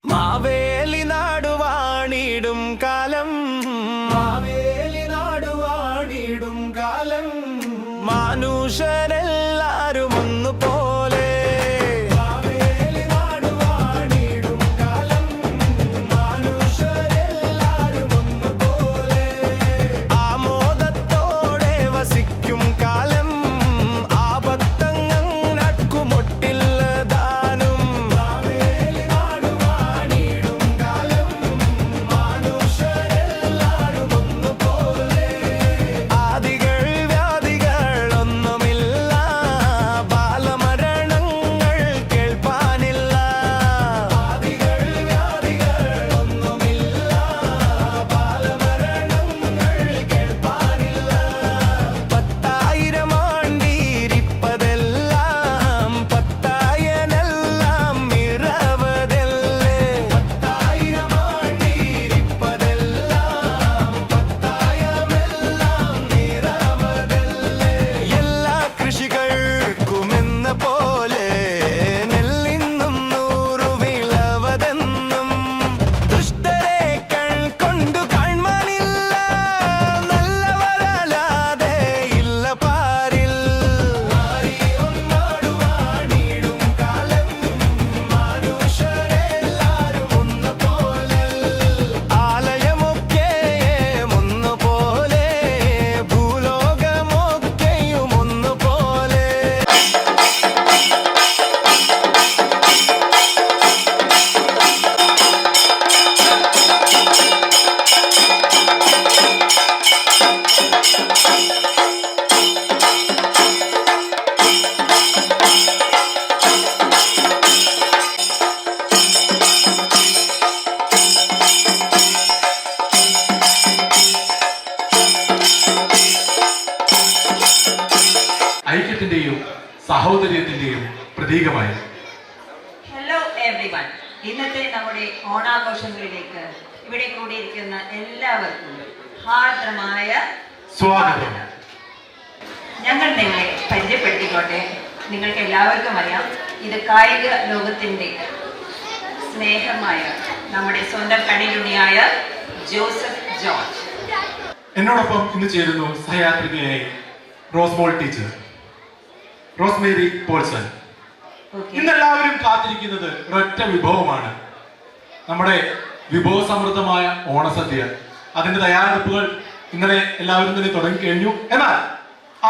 മാവേലി നാടുവാണിടും കാലം, മാവേലി നാടുവാണിടും കാലം, മനുഷ്യരെല്ലാരും ഒന്നുപോലെ. മാവേലി നാടുവാണിടും കാലം, മനുഷ്യരെല്ലാരും ഒന്നുപോലെ. ആമോദത്തോടെ വസിക്കും കാലം, ആപത്തങ്ങൾ നട്കുമൊട്ടില്ലതാനും. മാവേലി നാടുവാണിടും കാലം, മനുഷ്യരെല്ലാരും ഒന്നുപോലെ. ആദികൾ വ്യാധികൾ ഒന്നുമില്ല, ബാലമരണങ്ങൾ കേൾപ്പാനില്ല. ആദികൾ വ്യാധികൾ ഒന്നുമില്ല, ബാലമരണങ്ങൾ കേൾപ്പാനില്ല. 10,000 ആണ്ടിരിപ്പതെല്ലാം പത്തായനെല്ലാം ഇറവതല്ലേ. 10,000 ആണ്ടിരിപ്പതെല്ലാം പത്തായമെല്ലാം ഇറവതല്ലേ. എല്ലാ കൃഷികൾക്കുമെന്ന പോലെ നെല്ലിന്നും 100 വിളവതെന്നും. ദുഷ്ടരെ കൺകൊണ്ടു കാൺമാനില്ല, നല്ലവരല്ലാതെ ഇല്ല പാരിൽ. നാടുവാണിടും കാലം, മനുഷ്യരെല്ലാരും ഒന്നുപോലെ. ആലയമൊക്കെയും ഒന്നുപോലെ, ഭൂലോകമൊക്കെയും ഒന്നുപോലെ. ഐക്യത്തിന്റെയും സഹോദര്യത്തിന്റെയും പ്രതീകമായി. ഹലോ എവ്രിവൺ, ഇന്നത്തെ നമ്മുടെ ഓണാഘോഷങ്ങളിലേക്ക് ഇവിടെ കൂടിയിരിക്കുന്ന എല്ലാവർക്കും ഹാർദ്രമായ സ്വാഗതം. ഞങ്ങൾ നിങ്ങളെ പരിചയപ്പെടുത്തിക്കോട്ടെ. നിങ്ങൾക്ക് എല്ലാവർക്കും അറിയാം, ഇത് കായിക ലോകത്തിൻ്റെ സ്നേഹമായ നമ്മുടെ സ്വന്തം കണിലുണ്ണിയായ ജോസഫ് ജോർജ്. എന്നോടൊപ്പം ഇന്ന് ചേരുന്നു സഹയാത്രികയായി റോസ്മോൾ ടീച്ചർ, റോസ്മേരി പോൾസൺ. ഓക്കെ, ഇന്ന് എല്ലാവരും കാത്തിരിക്കുന്നത് ഒരൊറ്റ വിഭവമാണ്, നമ്മുടെ വിഭവസമൃദ്ധമായ ഓണസദ്യ. അതിന്റെ തയ്യാറെടുപ്പുകൾ ഇന്നലെ എല്ലാവരും തന്നെ തുടങ്ങിക്കഴിഞ്ഞു. എന്നാൽ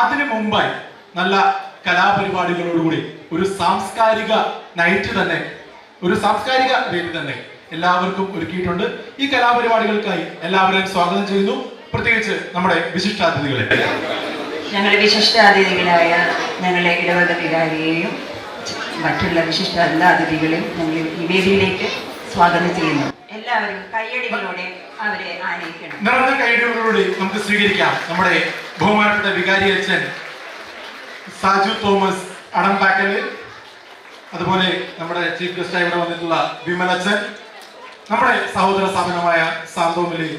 അതിനു മുമ്പായി നല്ല കലാപരിപാടികളോടുകൂടി ഒരു സാംസ്കാരിക നൈറ്റ് തന്നെ, ഒരു സാംസ്കാരിക വേദി തന്നെ എല്ലാവർക്കും ഒരുക്കിയിട്ടുണ്ട്. ഈ കലാപരിപാടികൾക്കായി എല്ലാവരെയും സ്വാഗതം ചെയ്യുന്നു, പ്രത്യേകിച്ച് നമ്മുടെ വിശിഷ്ടാതിഥികളെ. ഞങ്ങളുടെ വിശിഷ്ടാതിഥികളായ ഞങ്ങളുടെ ഇടവക വികാരിയെയും മറ്റുള്ള വിശിഷ്ട എല്ലാ അതിഥികളെയും ഞങ്ങൾ ഈ വേദിയിലേക്ക് സ്വാഗതം ചെയ്യുന്നു. എല്ലാവരും കയ്യടികളോടെ അവരെ ആനയിക്കണം. നിറഞ്ഞ കൈയടികളോടുകൂടി നമുക്ക് സ്വീകരിക്കാം നമ്മുടെ ബഹുമാനപ്പെട്ട വികാരി അച്ഛൻ സാജു തോമസ് അടംപാക്കല്, അതുപോലെ നമ്മുടെ ചീഫ് ഗസ്റ്റായി ഇവിടെ വന്നിട്ടുള്ള വിമൽ അച്ഛൻ, നമ്മുടെ സഹോദര സ്ഥാപനമായ സാന്തോമിലെ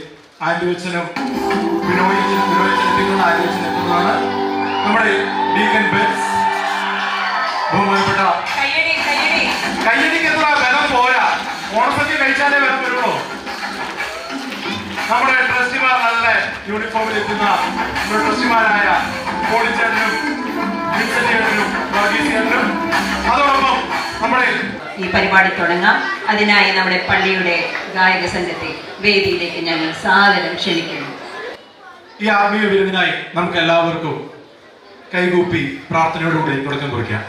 ആൻഡ്രൂച്ചനും വിനോയച്ചനെത്തിക്കുന്ന ആൻഡ്രൂച്ചനെത്തുന്നതാണ് നമ്മുടെ ഡീക്കൻ ബെൻസ്. ബഹുമാനപ്പെട്ട കയ്യടിക്ക് എത്ര ബലം പോരാ, ഓണസദ്യ കഴിച്ചാലേ ബലം വരുള്ളൂ. നമ്മുടെ ട്രസ്റ്റിമാർ നല്ല യൂണിഫോമിൽ എത്തുന്ന നമ്മുടെ ട്രസ്റ്റിമാരായ പോളിച്ചേട്ടനും വിൻസെന്റിനും വർഗീസിനും, അതോടൊപ്പം നമ്മുടെ ഈ പരിപാടി തുടങ്ങാം. അതിനായി നമ്മുടെ പള്ളിയുടെ ഗായക സംഘത്തെ വേദിയിലേക്ക് ഞങ്ങൾ സാദരം ക്ഷണിക്കുന്നു. ഈ ആത്മീയ വിരുന്നിനായി നമുക്ക് എല്ലാവർക്കും കൈകൂപ്പി പ്രാർത്ഥനയോടുകൂടി തുടക്കം കുറിക്കാം.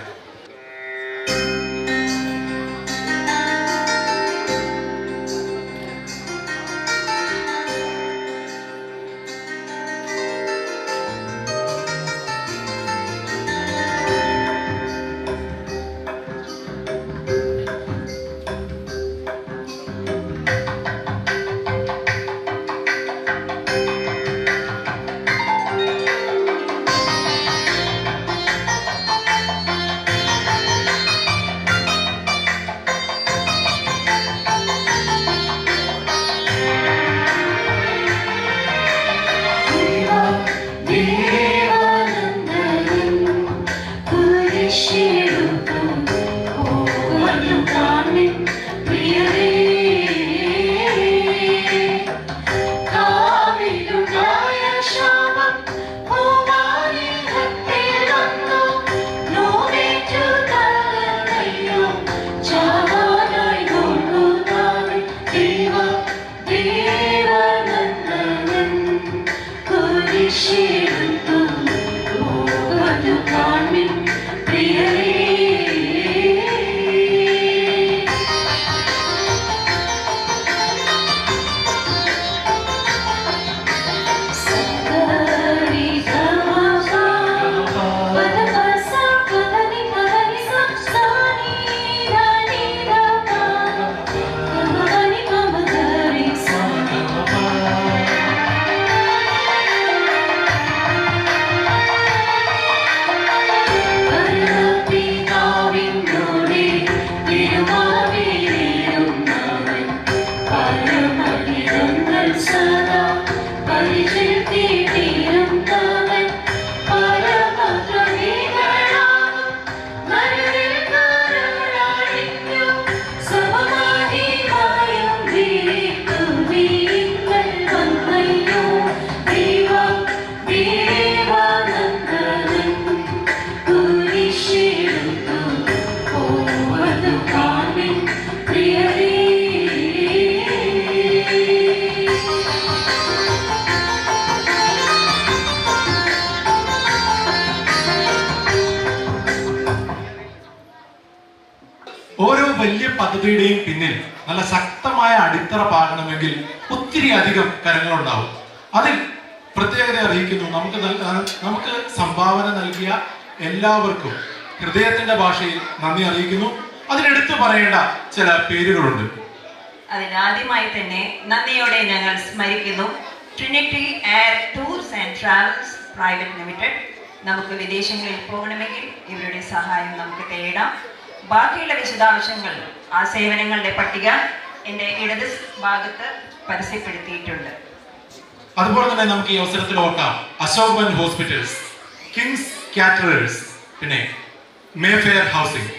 പദ്ധതിയുടെയും പിന്നിൽ നല്ല ശക്തമായ അടിത്തറ പാകണമെങ്കിൽ ഒത്തിരി അധികം കരങ്ങളുണ്ടാവും. അതിൽ പ്രത്യേകത അറിയിക്കുന്നു. നമുക്ക് സംഭാവന നൽകിയ എല്ലാവർക്കും ഹൃദയത്തിന്റെ ഭാഷയിൽ നന്ദി അറിയിക്കുന്നു. അതിനെടുത്തു പറയേണ്ട ചില പേരുകളുണ്ട്. അതിനാദ്യമായി തന്നെ നന്ദിയോടെ ഞങ്ങൾ സ്മരിക്കുന്നു Trinity Air Tours and Travels Private Limited. നമുക്ക് വിദേശങ്ങളിൽ പോകണമെങ്കിൽ ഇവരുടെ സഹായം നമുക്ക് തേടാം. ബാക്കിയുള്ള വിശദാംശങ്ങൾ ആ സേവനങ്ങളുടെ പട്ടിക എൻ്റെ ഇടത് ഭാഗത്ത് പരസ്യപ്പെടുത്തിയിട്ടുണ്ട്. അതുപോലെ തന്നെ നമുക്ക് ഈ അവസരത്തിൽ ഓർക്കാം അശോകൻ ഹോസ്പിറ്റൽസ്, കിങ്സ് കാറ്ററേഴ്സ്, പിന്നെ Mayfair housing.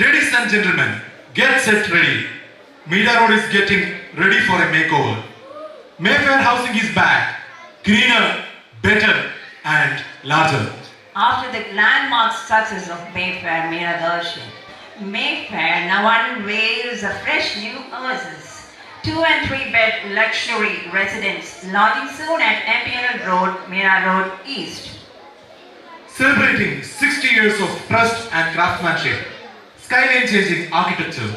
Ladies and gentlemen, get set ready. Meera Road is getting ready for a makeover. Mayfair Housing is back, greener, better and larger. After the landmark success of Mayfair Meeradarshi, Mayfair now unveils a fresh new oasis. 2 and 3 bed luxury residence launching soon at Imperial Road, Meera Road East. Celebrating 60 years of trust and craftsmanship, skyline changing architecture,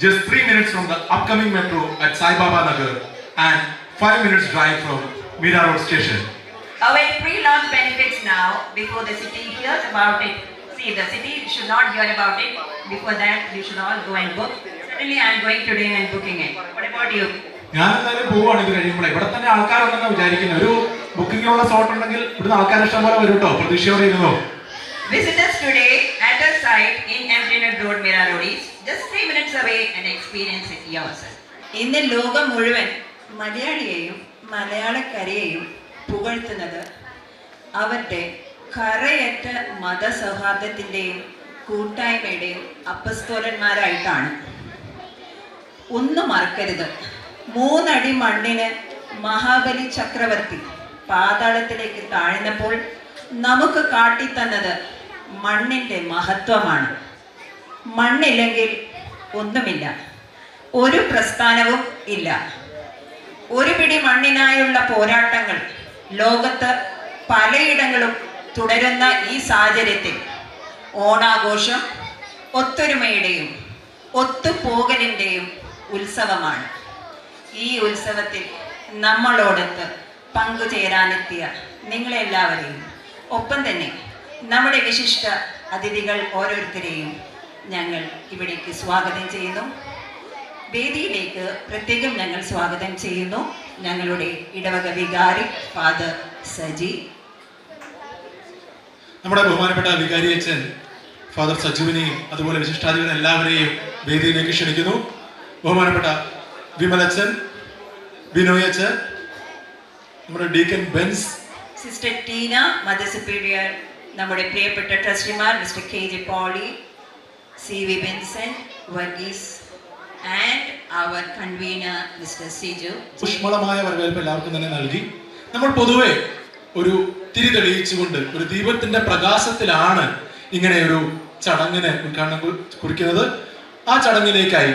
just 3 minutes from the upcoming metro at Sai Baba Nagar and 5 minutes drive from Meera Road station. Await pre-launch benefits now before the city hears about it. See, the city should not hear about it. Before that, you should all go and book. Certainly, I am going today and booking it. What about you? ഞാൻ എന്തായാലും പോവാണ്. ഇത് കഴിയുമ്പോൾ ഇവിടെ തന്നെ ആൾക്കാരുണ്ടെന്ന് വിചാരിക്കുന്നു. ഒരു ബുക്കിംഗിനുള്ള slot ഉണ്ടെങ്കിൽ ഇവിടുന്ന് ആൾക്കാർ ഇഷ്ടം പോലെ വരും കേട്ടോ. പ്രതീക്ഷയോടെ ഇരുന്നോ. Visit us today at our site in Empire Road, Meera Road East, just 3 minutes away and experience it yourself. ഇന്ന് ലോകം മുഴുവൻ മലയാളിയെയും മലയാളക്കരയെയും പുകഴ്ത്തുന്നത് അവരുടെ കറയറ്റ മതസൗഹാർദ്ദത്തിൻ്റെയും കൂട്ടായ്മയുടെയും അപ്പസ്തോലന്മാരായിട്ടാണ്. ഒന്നും മറക്കരുത്, 3 അടി മണ്ണിന് മഹാബലി ചക്രവർത്തി പാതാളത്തിലേക്ക് താഴ്ന്നപ്പോൾ നമുക്ക് കാട്ടിത്തന്നത് മണ്ണിൻ്റെ മഹത്വമാണ്. മണ്ണില്ലെങ്കിൽ ഒന്നുമില്ല, ഒരു പ്രസ്ഥാനവും ഇല്ല. ഒരു പിടി മണ്ണിനായുള്ള പോരാട്ടങ്ങൾ ലോകത്ത് പലയിടങ്ങളും തുടരുന്ന ഈ സാഹചര്യത്തിൽ ഓണാഘോഷം ഒത്തൊരുമയുടെയും ഒത്തുപോകലിൻ്റെയും ഉത്സവമാണ്. ഈ ഉത്സവത്തിൽ നമ്മളോടൊത്ത് പങ്കുചേരാനെത്തിയ നിങ്ങളെല്ലാവരെയും ഒപ്പം തന്നെ നമ്മുടെ വിശിഷ്ട അതിഥികൾ ഓരോരുത്തരെയും ഞങ്ങൾ ഇവിടേക്ക് സ്വാഗതം ചെയ്യുന്നു. വേദിയിലേക്ക് പ്രത്യേകം ഞങ്ങൾ സ്വാഗതം ചെയ്യുന്നു ഞങ്ങളുടെ ഇടവക വികാരി ഫാദർ സജി. നമ്മുടെ ബഹുമാനപ്പെട്ട വികാരി അച്ഛൻ ഫാദർ സജുവിനെയും അതുപോലെ വിശിഷ്ടാതിഥികൾ എല്ലാവരെയും വേദിയിലേക്ക് ക്ഷണിക്കുന്നു. ബഹുമാനപ്പെട്ട വിമലച്ചൻ, ബിനോയ് അച്ഛൻ, നമ്മുടെ deacon Bens, sister Teena, mother superior, നമ്മുടെ പ്രിയപ്പെട്ട ട്രസ്റ്റിമാർ mister K J Poly, C V Benson, Varghese and our convener mister Siju. ഊഷ്മളമായ വരവേൽപ്പ് എല്ലാവർക്കും തന്നെ നൽകി. നമ്മൾ പൊതുവെ ഒരു തിരി തെളിയിച്ചുകൊണ്ട് ഒരു ദീപത്തിന്റെ പ്രകാശത്തിലാണ് ഇങ്ങനെ ഒരു ചടങ്ങിന് ഉദ്ഘാടനം കുറിക്കുന്നത്. ആ ചടങ്ങിലേക്കായി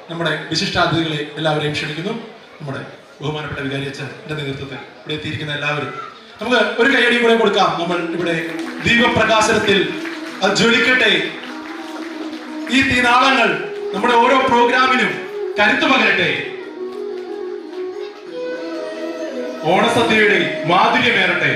നമ്മുടെ വിശിഷ്ടാതിഥികളെ എല്ലാവരെയും ക്ഷണിക്കുന്നു. നമ്മുടെ ബഹുമാനപ്പെട്ട വികാരി അച്ഛൻ്റെ നേതൃത്വത്തിൽ ഇവിടെ എത്തിയിരിക്കുന്ന എല്ലാവരും നമുക്ക് ഒരു കൈയടി കൂടെ കൊടുക്കാം. നമ്മൾ ഇവിടെ ദീപപ്രകാശനത്തിൽ അത് ജ്വലിക്കട്ടെ. ഈ തീനാളങ്ങൾ നമ്മുടെ ഓരോ പ്രോഗ്രാമിനും കരുത്തു പകരട്ടെ. ഓണസദ്യയുടെ മാധുര്യമേറട്ടെ.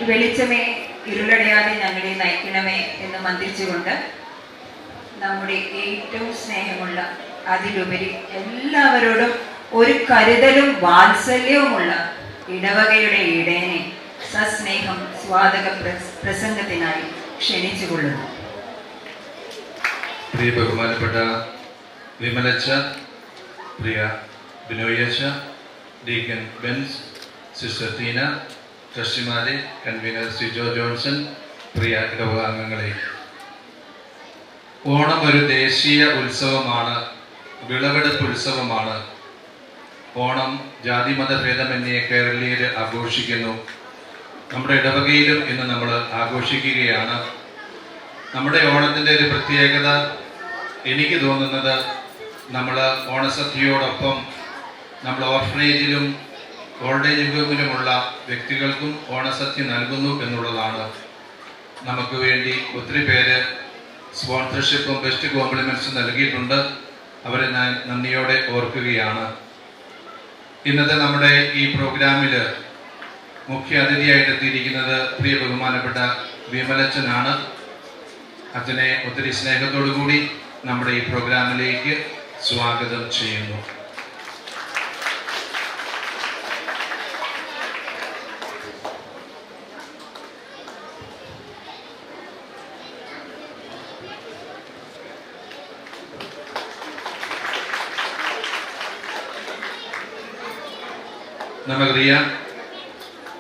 വെളിച്ചമേ ഇരുളടയാതെ ഞങ്ങളെ നയിക്കണമേ എന്ന് മന്ത്രിച്ചുകൊണ്ട് നമ്മുടെ ഏറ്റവും സ്നേഹമുള്ള അതിലുപരി എല്ലാവരോടും ഒരു കരുതലും വാത്സല്യവുമുള്ള ഇടവകയുടെ ഇടയനെ സസ്നേഹം സ്വാഗത പ്രസംഗത്തിനായി ക്ഷണിച്ചുകൊള്ളുന്നു. പ്രിയ ബഹുമാനപ്പെട്ട വിമലച്ച, പ്രിയ ബിനോയച്ച, ഡീക്കൻ ബെൻസ്, സിസ്റ്റർ ടീന, ട്രസ്റ്റിമാരെ, കൺവീനർ സിജോ ജോൺസൺ, പ്രിയ ഇടവകാംഗങ്ങളെ, ഓണം ഒരു ദേശീയ ഉത്സവമാണ്, വിളവെടുപ്പ് ഉത്സവമാണ്. ഓണം ജാതിമത ഭേദമന്യേ കേരളീയർ ആഘോഷിക്കുന്നു. നമ്മുടെ ഇടവകയിലും ഇന്ന് നമ്മൾ ആഘോഷിക്കുകയാണ്. നമ്മുടെ ഓണത്തിൻ്റെ ഒരു പ്രത്യേകത എനിക്ക് തോന്നുന്നത്, നമ്മൾ ഓണസദ്യയോടൊപ്പം നമ്മൾ ഓർഫനേജിലും ഓൾഡ് ഏജ് ഹോമിലുമുള്ള വ്യക്തികൾക്കും ഓണസദ്യ നൽകുന്നു എന്നുള്ളതാണ്. നമുക്ക് വേണ്ടി ഒത്തിരി പേര് സ്പോൺസർഷിപ്പും ബെസ്റ്റ് കോംപ്ലിമെൻറ്റ്സും നൽകിയിട്ടുണ്ട്. അവരെ ഞാൻ നന്ദിയോടെ ഓർക്കുകയാണ്. ഇന്നത്തെ നമ്മുടെ ഈ പ്രോഗ്രാമിൽ മുഖ്യ അതിഥിയായിട്ട് എത്തിയിരിക്കുന്നത് പ്രിയ ബഹുമാനപ്പെട്ട വിമലച്ചനാണ്. അച്ഛനെ ഒത്തിരി സ്നേഹത്തോടു കൂടി നമ്മുടെ ഈ പ്രോഗ്രാമിലേക്ക് സ്വാഗതം ചെയ്യുന്നു. നമുക്കറിയാം,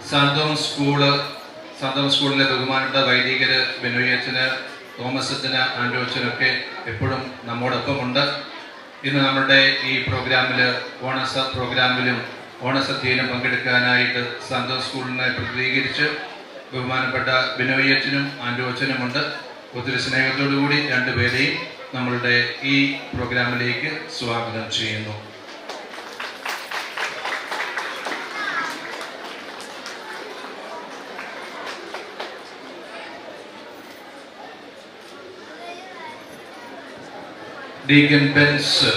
സാന്തോം സ്കൂളിലെ ബഹുമാനപ്പെട്ട വൈദികര് ബെനോയച്ചന്, തോമസത്തിന്, ആൻഡോച്ചനൊക്കെ എപ്പോഴും നമ്മോടൊപ്പമുണ്ട്. ഇന്ന് നമ്മുടെ ഈ പ്രോഗ്രാമിൽ പ്രോഗ്രാമിലും ഓണസദ്യയിലും പങ്കെടുക്കാനായിട്ട് സാന്തോം സ്കൂളിനെ പ്രതിനിധീകരിച്ച് ബഹുമാനപ്പെട്ട ബിനോയച്ചനും ആൻഡോച്ചനുമുണ്ട്. ഒത്തിരി സ്നേഹത്തോടു കൂടി രണ്ടുപേരെയും നമ്മളുടെ ഈ പ്രോഗ്രാമിലേക്ക് സ്വാഗതം ചെയ്യുന്നു. ഡീക്കൻ ബെൻസ്,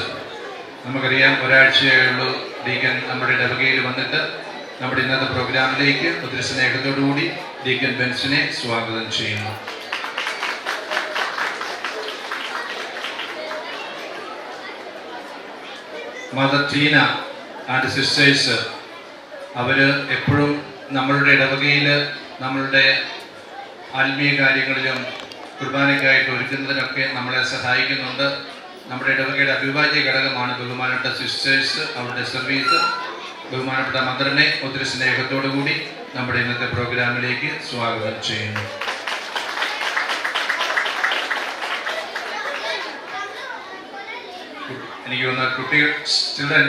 നമുക്കറിയാം ഒരാഴ്ചയേ ഉള്ളൂ ഡീക്കൻ നമ്മുടെ ഇടവകയിൽ വന്നിട്ട്. നമ്മുടെ ഇന്നത്തെ പ്രോഗ്രാമിലേക്ക് ഒത്തിരി സ്നേഹത്തോടുകൂടി ഡീക്കൻ ബെൻസിനെ സ്വാഗതം ചെയ്യുന്നു. മദർ ടീന ആൻഡ് സിസ്റ്റേഴ്സ്, അവർ എപ്പോഴും നമ്മളുടെ ഇടവകയിൽ നമ്മളുടെ ആത്മീയ കാര്യങ്ങളിലും കുർബാനയ്ക്കായിട്ട് ഒരുക്കുന്നതിനൊക്കെ നമ്മളെ സഹായിക്കുന്നുണ്ട്. നമ്മുടെ ഇടവകയുടെ അവിഭാജ്യ ഘടകമാണ് ബഹുമാനപ്പെട്ട സിസ്റ്റേഴ്സ്, അവരുടെ സർവീസ്. ബഹുമാനപ്പെട്ട മദറിനെ ഒത്തിരി സ്നേഹത്തോടു കൂടി നമ്മുടെ ഇന്നത്തെ പ്രോഗ്രാമിലേക്ക് സ്വാഗതം ചെയ്യുന്നു. എനിക്ക് തോന്നുന്ന കുട്ടികൾ, ചിൽഡ്രൻ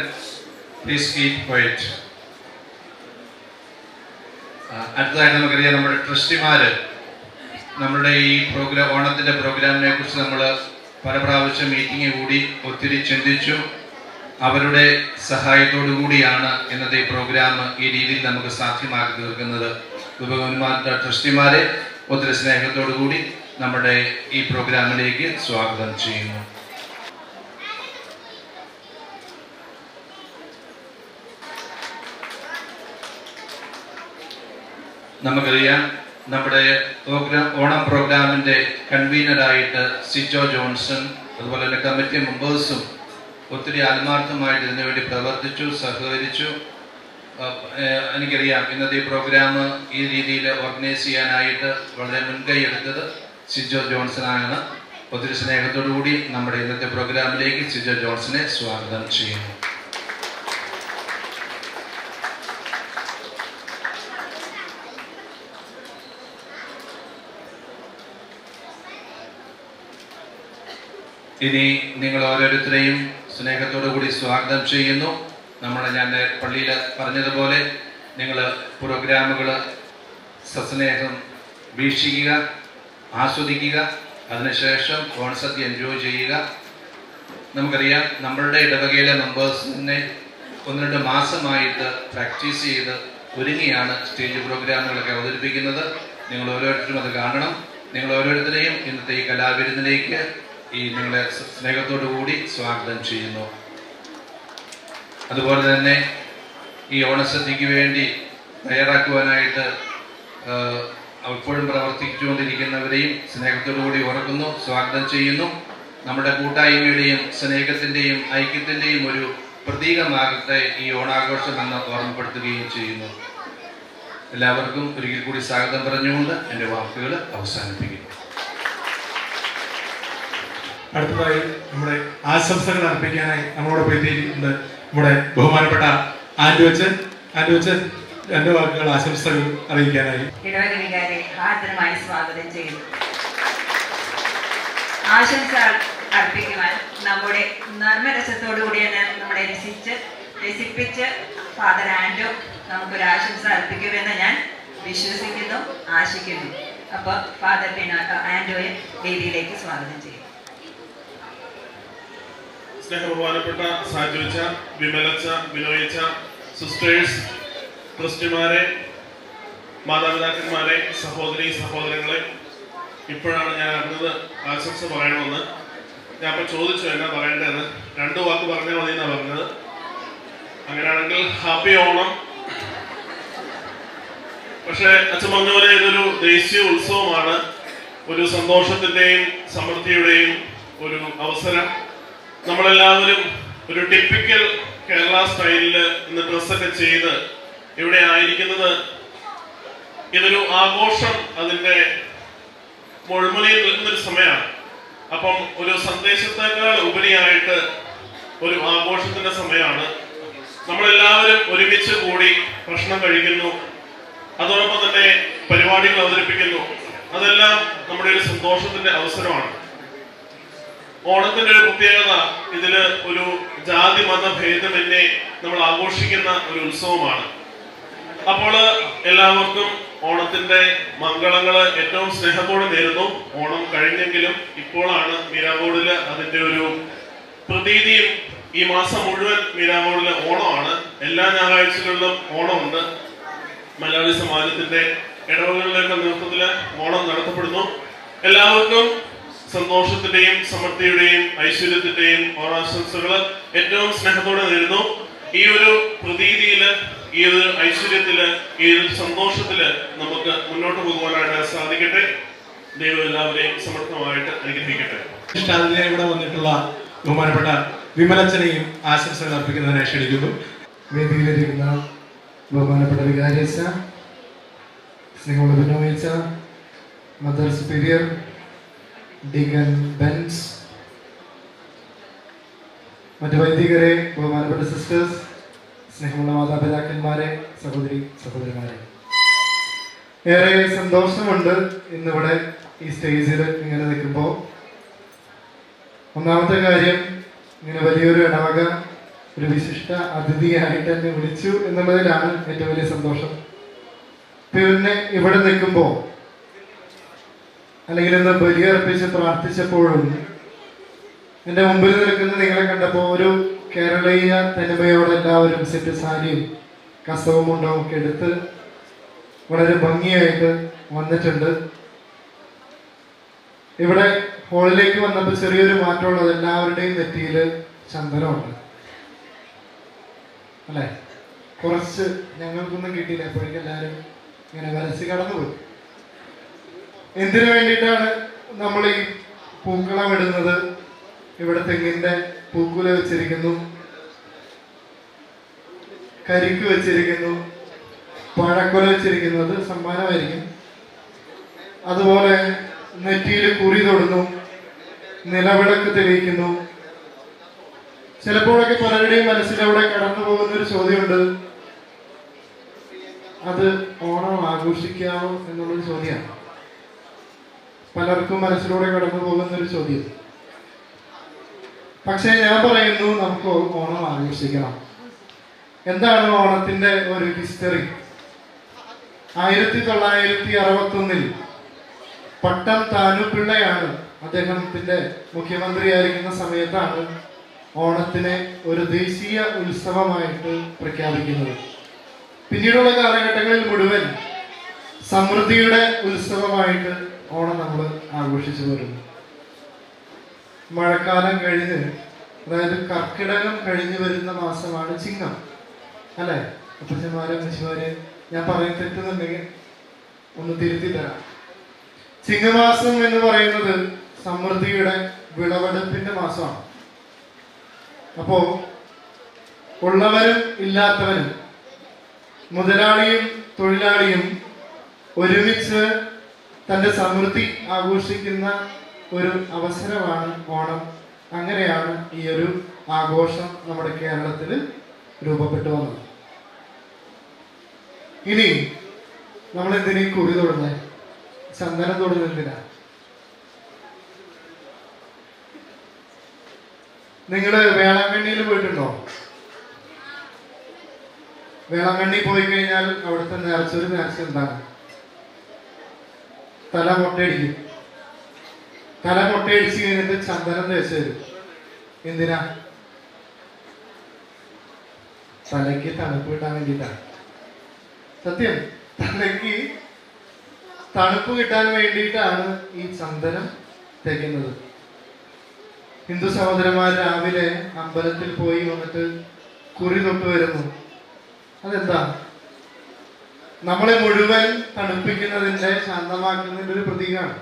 പ്ലീസ് കീപ് ക്വയറ്റ്. അടുത്തതായിട്ട് നമുക്കറിയാം, നമ്മുടെ ട്രസ്റ്റിമാര് നമ്മളുടെ ഈ ഓണത്തിൻ്റെ പ്രോഗ്രാമിനെ കുറിച്ച് നമ്മൾ പല പ്രാവശ്യം മീറ്റിംഗ് കൂടി ഒത്തിരി ചിന്തിച്ചു. അവരുടെ സഹായത്തോടു കൂടിയാണ് ഇന്നത്തെ ഈ പ്രോഗ്രാം ഈ രീതിയിൽ നമുക്ക് സാധ്യമാക്കി തീർക്കുന്നത്. ബഹുമാനപ്പെട്ട ട്രസ്റ്റിമാരെ ഒത്തിരി സ്നേഹത്തോടു കൂടി നമ്മുടെ ഈ പ്രോഗ്രാമിലേക്ക് സ്വാഗതം ചെയ്യുന്നു. നമുക്കറിയാം, നമ്മുടെ ഓണം പ്രോഗ്രാമിൻ്റെ കൺവീനറായിട്ട് സിജോ ജോൺസൺ, അതുപോലെ തന്നെ കമ്മിറ്റി മെമ്പേഴ്സും ഒത്തിരി ആത്മാർത്ഥമായിട്ട് ഇതിനു വേണ്ടി പ്രവർത്തിച്ചു, സഹകരിച്ചു. എനിക്കറിയാം, ഇന്നത്തെ ഈ പ്രോഗ്രാം ഈ രീതിയിൽ ഓർഗനൈസ് ചെയ്യാനായിട്ട് വളരെ മുൻകൈ എടുത്തത് സിജോ ജോൺസണാണ്. ഒത്തിരി സ്നേഹത്തോടു കൂടി നമ്മുടെ ഇന്നത്തെ പ്രോഗ്രാമിലേക്ക് സിജോ ജോൺസനെ സ്വാഗതം ചെയ്യുന്നു. ഇനി നിങ്ങൾ ഓരോരുത്തരെയും സ്നേഹത്തോടു കൂടി സ്വാഗതം ചെയ്യുന്നു. ഞാൻ പള്ളിയിൽ പറഞ്ഞതുപോലെ നിങ്ങൾ പ്രോഗ്രാമുകൾ സസ്നേഹം വീക്ഷിക്കുക, ആസ്വദിക്കുക. അതിനുശേഷം ഓണസദ്യ എൻജോയ് ചെയ്യുക. നമുക്കറിയാം, നമ്മളുടെ ഇടവകയിലെ മെമ്പേഴ്സിനെ 1-2 മാസമായിട്ട് പ്രാക്ടീസ് ചെയ്ത് ഒരുങ്ങിയാണ് സ്റ്റേജ് പ്രോഗ്രാമുകളൊക്കെ അവതരിപ്പിക്കുന്നത്. നിങ്ങൾ ഓരോരുത്തരും അത് കാണണം. നിങ്ങൾ ഓരോരുത്തരെയും ഇന്നത്തെ ഈ കലാവിരുന്നിലേക്ക് നിങ്ങളെ സ്നേഹത്തോടു കൂടി സ്വാഗതം ചെയ്യുന്നു. അതുപോലെ തന്നെ ഈ ഓണസദ്യക്ക് വേണ്ടി തയ്യാറാക്കുവാനായിട്ട് ഇപ്പോഴും പ്രവർത്തിച്ചുകൊണ്ടിരിക്കുന്നവരെയും സ്നേഹത്തോടുകൂടി ഓർക്കുന്നു, സ്വാഗതം ചെയ്യുന്നു. നമ്മുടെ കൂട്ടായ്മയുടെയും സ്നേഹത്തിൻ്റെയും ഐക്യത്തിൻ്റെയും ഒരു പ്രതീകമാകട്ടെ ഈ ഓണാഘോഷം എന്ന് ഓർമ്മപ്പെടുത്തുകയും ചെയ്യുന്നു. എല്ലാവർക്കും ഒരിക്കൽ കൂടി സ്വാഗതം പറഞ്ഞുകൊണ്ട് എൻ്റെ വാക്കുകൾ അവസാനിപ്പിക്കുന്നു. അടുത്തതായി നമ്മുടെ ആശംസകൾ അർപ്പിക്കാനായി നമ്മളോടൊപ്പം എത്തിയിട്ടുണ്ട് നമ്മുടെ ബഹുമാനപ്പെട്ട ആൻഡുവച്ചൻ. രണ്ട് വാക്കുകൾ ആശംസകൾ അറിയിക്കാനായി ഇടവക വികാരെ ഹാർദരമായി സ്വാഗതം ചെയ്യുന്നു. ആശംസ അർപ്പിക്കുവാൻ നമ്മുടെ നർമ്മരസത്തോടുകൂടി തന്നെ നമ്മളെ രസിപ്പിച്ച് ഫാദർ ആൻഡോ നമുക്കൊരു ആശംസ അർപ്പിക്കുമെന്ന് ഞാൻ വിശ്വസിക്കുന്നു, ആശിക്കുന്നു. അപ്പോൾ ഫാദർ ആൻഡോയെ വേദിയിലേക്ക് സ്വാഗതം ചെയ്യും. സ്നേഹബഹുമാനപ്പെട്ട സാജുച്ച, വിമലച്ച, ബിനോയിച്ച, സിസ്റ്റേഴ്സ്, ക്രിസ്ത്യന്മാരെ, മാതാപിതാക്കന്മാരെ, സഹോദരങ്ങളെ, ഇപ്പോഴാണ് ഞാൻ അറിഞ്ഞത് ആശംസ പറയണമെന്ന്. ഞാൻ അപ്പോൾ ചോദിച്ചു എന്നാ പറയേണ്ടതെന്ന്. 2 വാക്ക് പറഞ്ഞാൽ മതി എന്നാണ് പറഞ്ഞത്. അങ്ങനെയാണെങ്കിൽ ഹാപ്പി ഓണം. പക്ഷേ അച്ഛൻ പറഞ്ഞ പോലെ ഇതൊരു ദേശീയ ഉത്സവമാണ്, ഒരു സന്തോഷത്തിൻ്റെയും സമൃദ്ധിയുടെയും ഒരു അവസരം. നമ്മളെല്ലാവരും ഒരു ടിപ്പിക്കൽ കേരള സ്റ്റൈലിൽ ഇന്ന് ഡ്രസ്സൊക്കെ ചെയ്ത് ഇവിടെ ആയിരിക്കുന്നത് ഇതൊരു ആഘോഷം, അതിൻ്റെ മുൾമുനയിൽ നിൽക്കുന്നൊരു സമയമാണ്. അപ്പം ഒരു സന്ദേശത്തേക്കാൾ ഉപരിയായിട്ട് ഒരു ആഘോഷത്തിൻ്റെ സമയമാണ്. നമ്മളെല്ലാവരും ഒരുമിച്ച് കൂടി ഭക്ഷണം കഴിക്കുന്നു, അതോടൊപ്പം തന്നെ പരിപാടികൾ അവതരിപ്പിക്കുന്നു. അതെല്ലാം നമ്മുടെ ഒരു സന്തോഷത്തിൻ്റെ അവസരമാണ്. ഓണത്തിന്റെ ഒരു പ്രത്യേകത, ഇതില് ഒരു ജാതി മത ഭേദമന്യേ നമ്മൾ ആഘോഷിക്കുന്ന ഒരു ഉത്സവമാണ്. അപ്പോൾ എല്ലാവർക്കും ഓണത്തിന്റെ മംഗളങ്ങൾ ഏറ്റവും സ്നേഹത്തോടെ നേരുന്നു. ഓണം കഴിഞ്ഞെങ്കിലും ഇപ്പോഴാണ് മീരാങ്കോടില് അതിന്റെ ഒരു പ്രതീതിയും. ഈ മാസം മുഴുവൻ മീരാങ്കോടില് ഓണമാണ്. എല്ലാ ഞായറാഴ്ചകളിലും ഓണമുണ്ട്. മലയാളി സമാജത്തിന്റെ ഇടവകളിലേക്ക് നേതൃത്വത്തില് ഓണം നടത്തപ്പെടുന്നു. എല്ലാവർക്കും സന്തോഷത്തിന്റെയും സമൃദ്ധിയുടെയും ഐശ്വര്യത്തിന്റെയും ഓണാശംസകള് ഏറ്റവും സ്നേഹത്തോടെ നേരുന്നു. ഈ ഒരു പ്രതീതിയില്, ഈ ഒരു ഐശ്വര്യത്തില്, ഈ ഒരു സന്തോഷത്തില് നമുക്ക് മുന്നോട്ട് പോകുവാനായിട്ട് സാധിക്കട്ടെ. ദൈവം എല്ലാവരെയും സമർത്ഥമായിട്ട് അനുഗ്രഹിക്കട്ടെ. ഇവിടെ വന്നിട്ടുള്ള ബഹുമാനപ്പെട്ട വിമലച്ചനെയും ആശംസകൾ അർപ്പിക്കുന്നതിനായി ക്ഷണിക്കുന്നു. വേദിയിലിരിക്കുന്ന ബഹുമാനപ്പെട്ട വികാരിയച്ച, സ്നേഹമുള്ള ബിനോയിച്ച, മദർ സുപ്പീരിയർ, ഡീഗൻ ബെൻസ്, മറ്റു വൈദികരെ, ബഹുമാനപ്പെട്ട സിസ്റ്റേഴ്സ്, സ്നേഹമുള്ള മാതാപിതാക്കന്മാരെ, സഹോദരിമാരെ, ഏറെ സന്തോഷമുണ്ട് ഇന്നിവിടെ ഈ സ്റ്റേജിൽ ഇങ്ങനെ നിൽക്കുമ്പോൾ. ഒന്നാമത്തെ കാര്യം, ഇങ്ങനെ വലിയൊരു ഇടവക ഒരു വിശിഷ്ട അതിഥിയായിട്ട് എന്നെ വിളിച്ചു എന്നുള്ളതിലാണ് ഏറ്റവും വലിയ സന്തോഷം. പിന്നെ ഇവിടെ നിൽക്കുമ്പോൾ, അല്ലെങ്കിൽ ഇന്ന് ബലിയർപ്പിച്ച് പ്രാർത്ഥിച്ചപ്പോഴും എൻ്റെ മുമ്പിൽ നിൽക്കുന്ന നിങ്ങളെ കണ്ടപ്പോൾ ഒരു കേരളീയ തനിമയോടെ എല്ലാവരും സെറ്റ് സാരിയും കസവും മുണ്ടവും ഒക്കെ എടുത്ത് വളരെ ഭംഗിയായിട്ട് വന്നിട്ടുണ്ട്. ഇവിടെ ഹോളിലേക്ക് വന്നപ്പോൾ ചെറിയൊരു മാറ്റമുള്ളത്, എല്ലാവരുടെയും നെറ്റിയിൽ ചന്ദനമുണ്ട് അല്ലേ? കുറച്ച് ഞങ്ങൾക്കൊന്നും കിട്ടിയില്ല, അപ്പോഴേക്കും എല്ലാവരും ഇങ്ങനെ വരച്ച് കടന്നുപോയി. എന്തിനു വേണ്ടിയിട്ടാണ് നമ്മൾ ഈ പൂക്കളം ഇടുന്നത്? ഇവിടെ തെങ്ങിന്റെ പൂക്കുല വെച്ചിരിക്കുന്നു, കരിക്ക് വെച്ചിരിക്കുന്നു, പഴക്കൊല വെച്ചിരിക്കുന്നു, അത് സമ്മാനമായിരിക്കും. അതുപോലെ നെറ്റിയിൽ കുറി തൊടുന്നു, നിലവിളക്ക് തെളിയിക്കുന്നു. ചിലപ്പോഴൊക്കെ പലരുടെയും മനസ്സിലവിടെ കടന്നു പോകുന്നൊരു ചോദ്യമുണ്ട്, അത് ഓണം ആഘോഷിക്കാമോ എന്നുള്ളൊരു ചോദ്യമാണ്. പലർക്കും മനസ്സിലൂടെ കടന്നു പോകുന്നൊരു ചോദ്യം. പക്ഷേ ഞാൻ പറയുന്നു, നമുക്ക് ഓണം ആഘോഷിക്കണം. എന്താണ് ഓണത്തിന്റെ ഒരു ഹിസ്റ്ററി? 1961 പട്ടം താനുപിള്ളയാണ് അദ്ദേഹത്തിന്റെ മുഖ്യമന്ത്രിയായിരിക്കുന്ന സമയത്താണ് ഓണത്തിനെ ഒരു ദേശീയ ഉത്സവമായിട്ട് പ്രഖ്യാപിക്കുന്നത്. പിന്നീടുള്ള കാലഘട്ടങ്ങളിൽ മുഴുവൻ സമൃദ്ധിയുടെ ഉത്സവമായിട്ട് ഓണം നമ്മൾ ആഘോഷിച്ചു വരുന്നു. മഴക്കാലം കഴിഞ്ഞ്, അതായത് കർക്കിടകം കഴിഞ്ഞു വരുന്ന മാസമാണ് ചിങ്ങം അല്ലെ? അപ്പച്ചന്മാരെ, അമ്മച്ചിമാരെ, ഞാൻ പറയും തെറ്റുന്നുണ്ടെങ്കിൽ ഒന്ന് തിരുത്തി തരാം. ചിങ്ങമാസം എന്ന് പറയുന്നത് സമൃദ്ധിയുടെ വിളവെടുപ്പിന്റെ മാസമാണ്. അപ്പോ ഉള്ളവരും ഇല്ലാത്തവനും മുതലാളിയും തൊഴിലാളിയും ഒരുമിച്ച് തൻ്റെ സമൃദ്ധി ആഘോഷിക്കുന്ന ഒരു അവസരമാണ് ഓണം. അങ്ങനെയാണ് ഈ ഒരു ആഘോഷം നമ്മുടെ കേരളത്തിൽ രൂപപ്പെട്ടു വന്നത്. ഇനി നമ്മൾ എന്തിനീ കുറി തൊടുന്നത്, ചന്ദനം തൊടുന്നത് എന്തിനാ? നിങ്ങള് വേളാങ്കണ്ണിയിൽ പോയിട്ടുണ്ടോ? വേളാങ്കണ്ണി പോയി കഴിഞ്ഞാൽ അവിടുത്തെ നേർച്ചൊരു നേർച്ച എന്താണ്? തല മുട്ടയടിക്കും. തല മുട്ടയടിച്ച് കഴിഞ്ഞിട്ട് ചന്ദനം തേച്ച് തരും. എന്തിനാ? തലയ്ക്ക് തണുപ്പ് കിട്ടാൻ വേണ്ടിയിട്ടാണ്. സത്യം, തലയ്ക്ക് തണുപ്പ് കിട്ടാൻ വേണ്ടിയിട്ടാണ് ഈ ചന്ദനം തേക്കുന്നത്. ഹിന്ദു സഹോദരന്മാർ രാവിലെ അമ്പലത്തിൽ പോയി വന്നിട്ട് കുറി തൊട്ട് വരുന്നു. അതെന്താ? നമ്മളെ മുഴുവൻ തണുപ്പിക്കുന്നതിൻ്റെ, ശാന്തമാക്കുന്നതിൻ്റെ ഒരു പ്രതീകമാണ്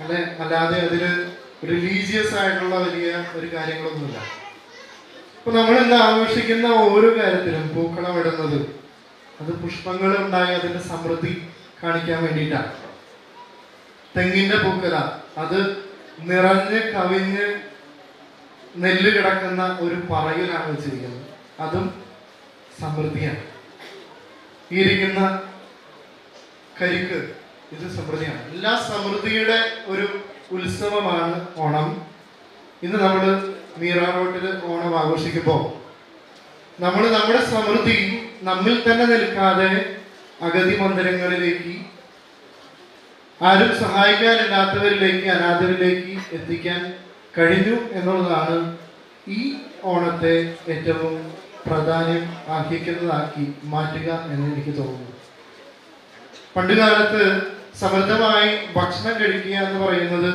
അല്ലെ? അല്ലാതെ അതിൽ റിലീജിയസ് ആയിട്ടുള്ള വലിയ ഒരു കാര്യങ്ങളൊന്നുമില്ല. അപ്പൊ നമ്മൾ ഇന്ന് ആഘോഷിക്കുന്ന ഓരോ കാര്യത്തിലും പൂക്കളം ഇടുന്നത് അത് പുഷ്പങ്ങൾ ഉണ്ടായി അതിന്റെ സമൃദ്ധി കാണിക്കാൻ വേണ്ടിയിട്ടാണ്. തെങ്ങിന്റെ പൂക്കല അത് നിറഞ്ഞ് കവിഞ്ഞ് നെല്ല് കിടക്കുന്ന ഒരു പറയിലാണ് വെച്ചിരിക്കുന്നത്. അതും സമൃദ്ധിയാണ്. ഈ ഇരിക്കുന്ന കരിക്ക് ഇത് സമൃദ്ധിയാണ്. എല്ലാ സമൃദ്ധിയുടെ ഒരു ഉത്സവമാണ് ഓണം. ഇന്ന് നമ്മൾ മീറ റോട്ടിൽ ഓണം ആഘോഷിക്കുമ്പോൾ നമ്മൾ നമ്മുടെ സമൃദ്ധി നമ്മിൽ തന്നെ നിൽക്കാതെ അഗതി മന്ദിരങ്ങളിലേക്ക്, ആരും സഹായിക്കാനില്ലാത്തവരിലേക്ക്, അനാഥരിലേക്ക് എത്തിക്കാൻ കഴിഞ്ഞു എന്നുള്ളതാണ് ഈ ഓണത്തെ ഏറ്റവും പ്രാധാന്യം അർഹിക്കുന്നതാക്കി മാറ്റുക എന്ന് എനിക്ക് തോന്നുന്നു. പണ്ടുകാലത്ത് സമൃദ്ധമായി ഭക്ഷണം കഴിക്കുക എന്ന് പറയുന്നത്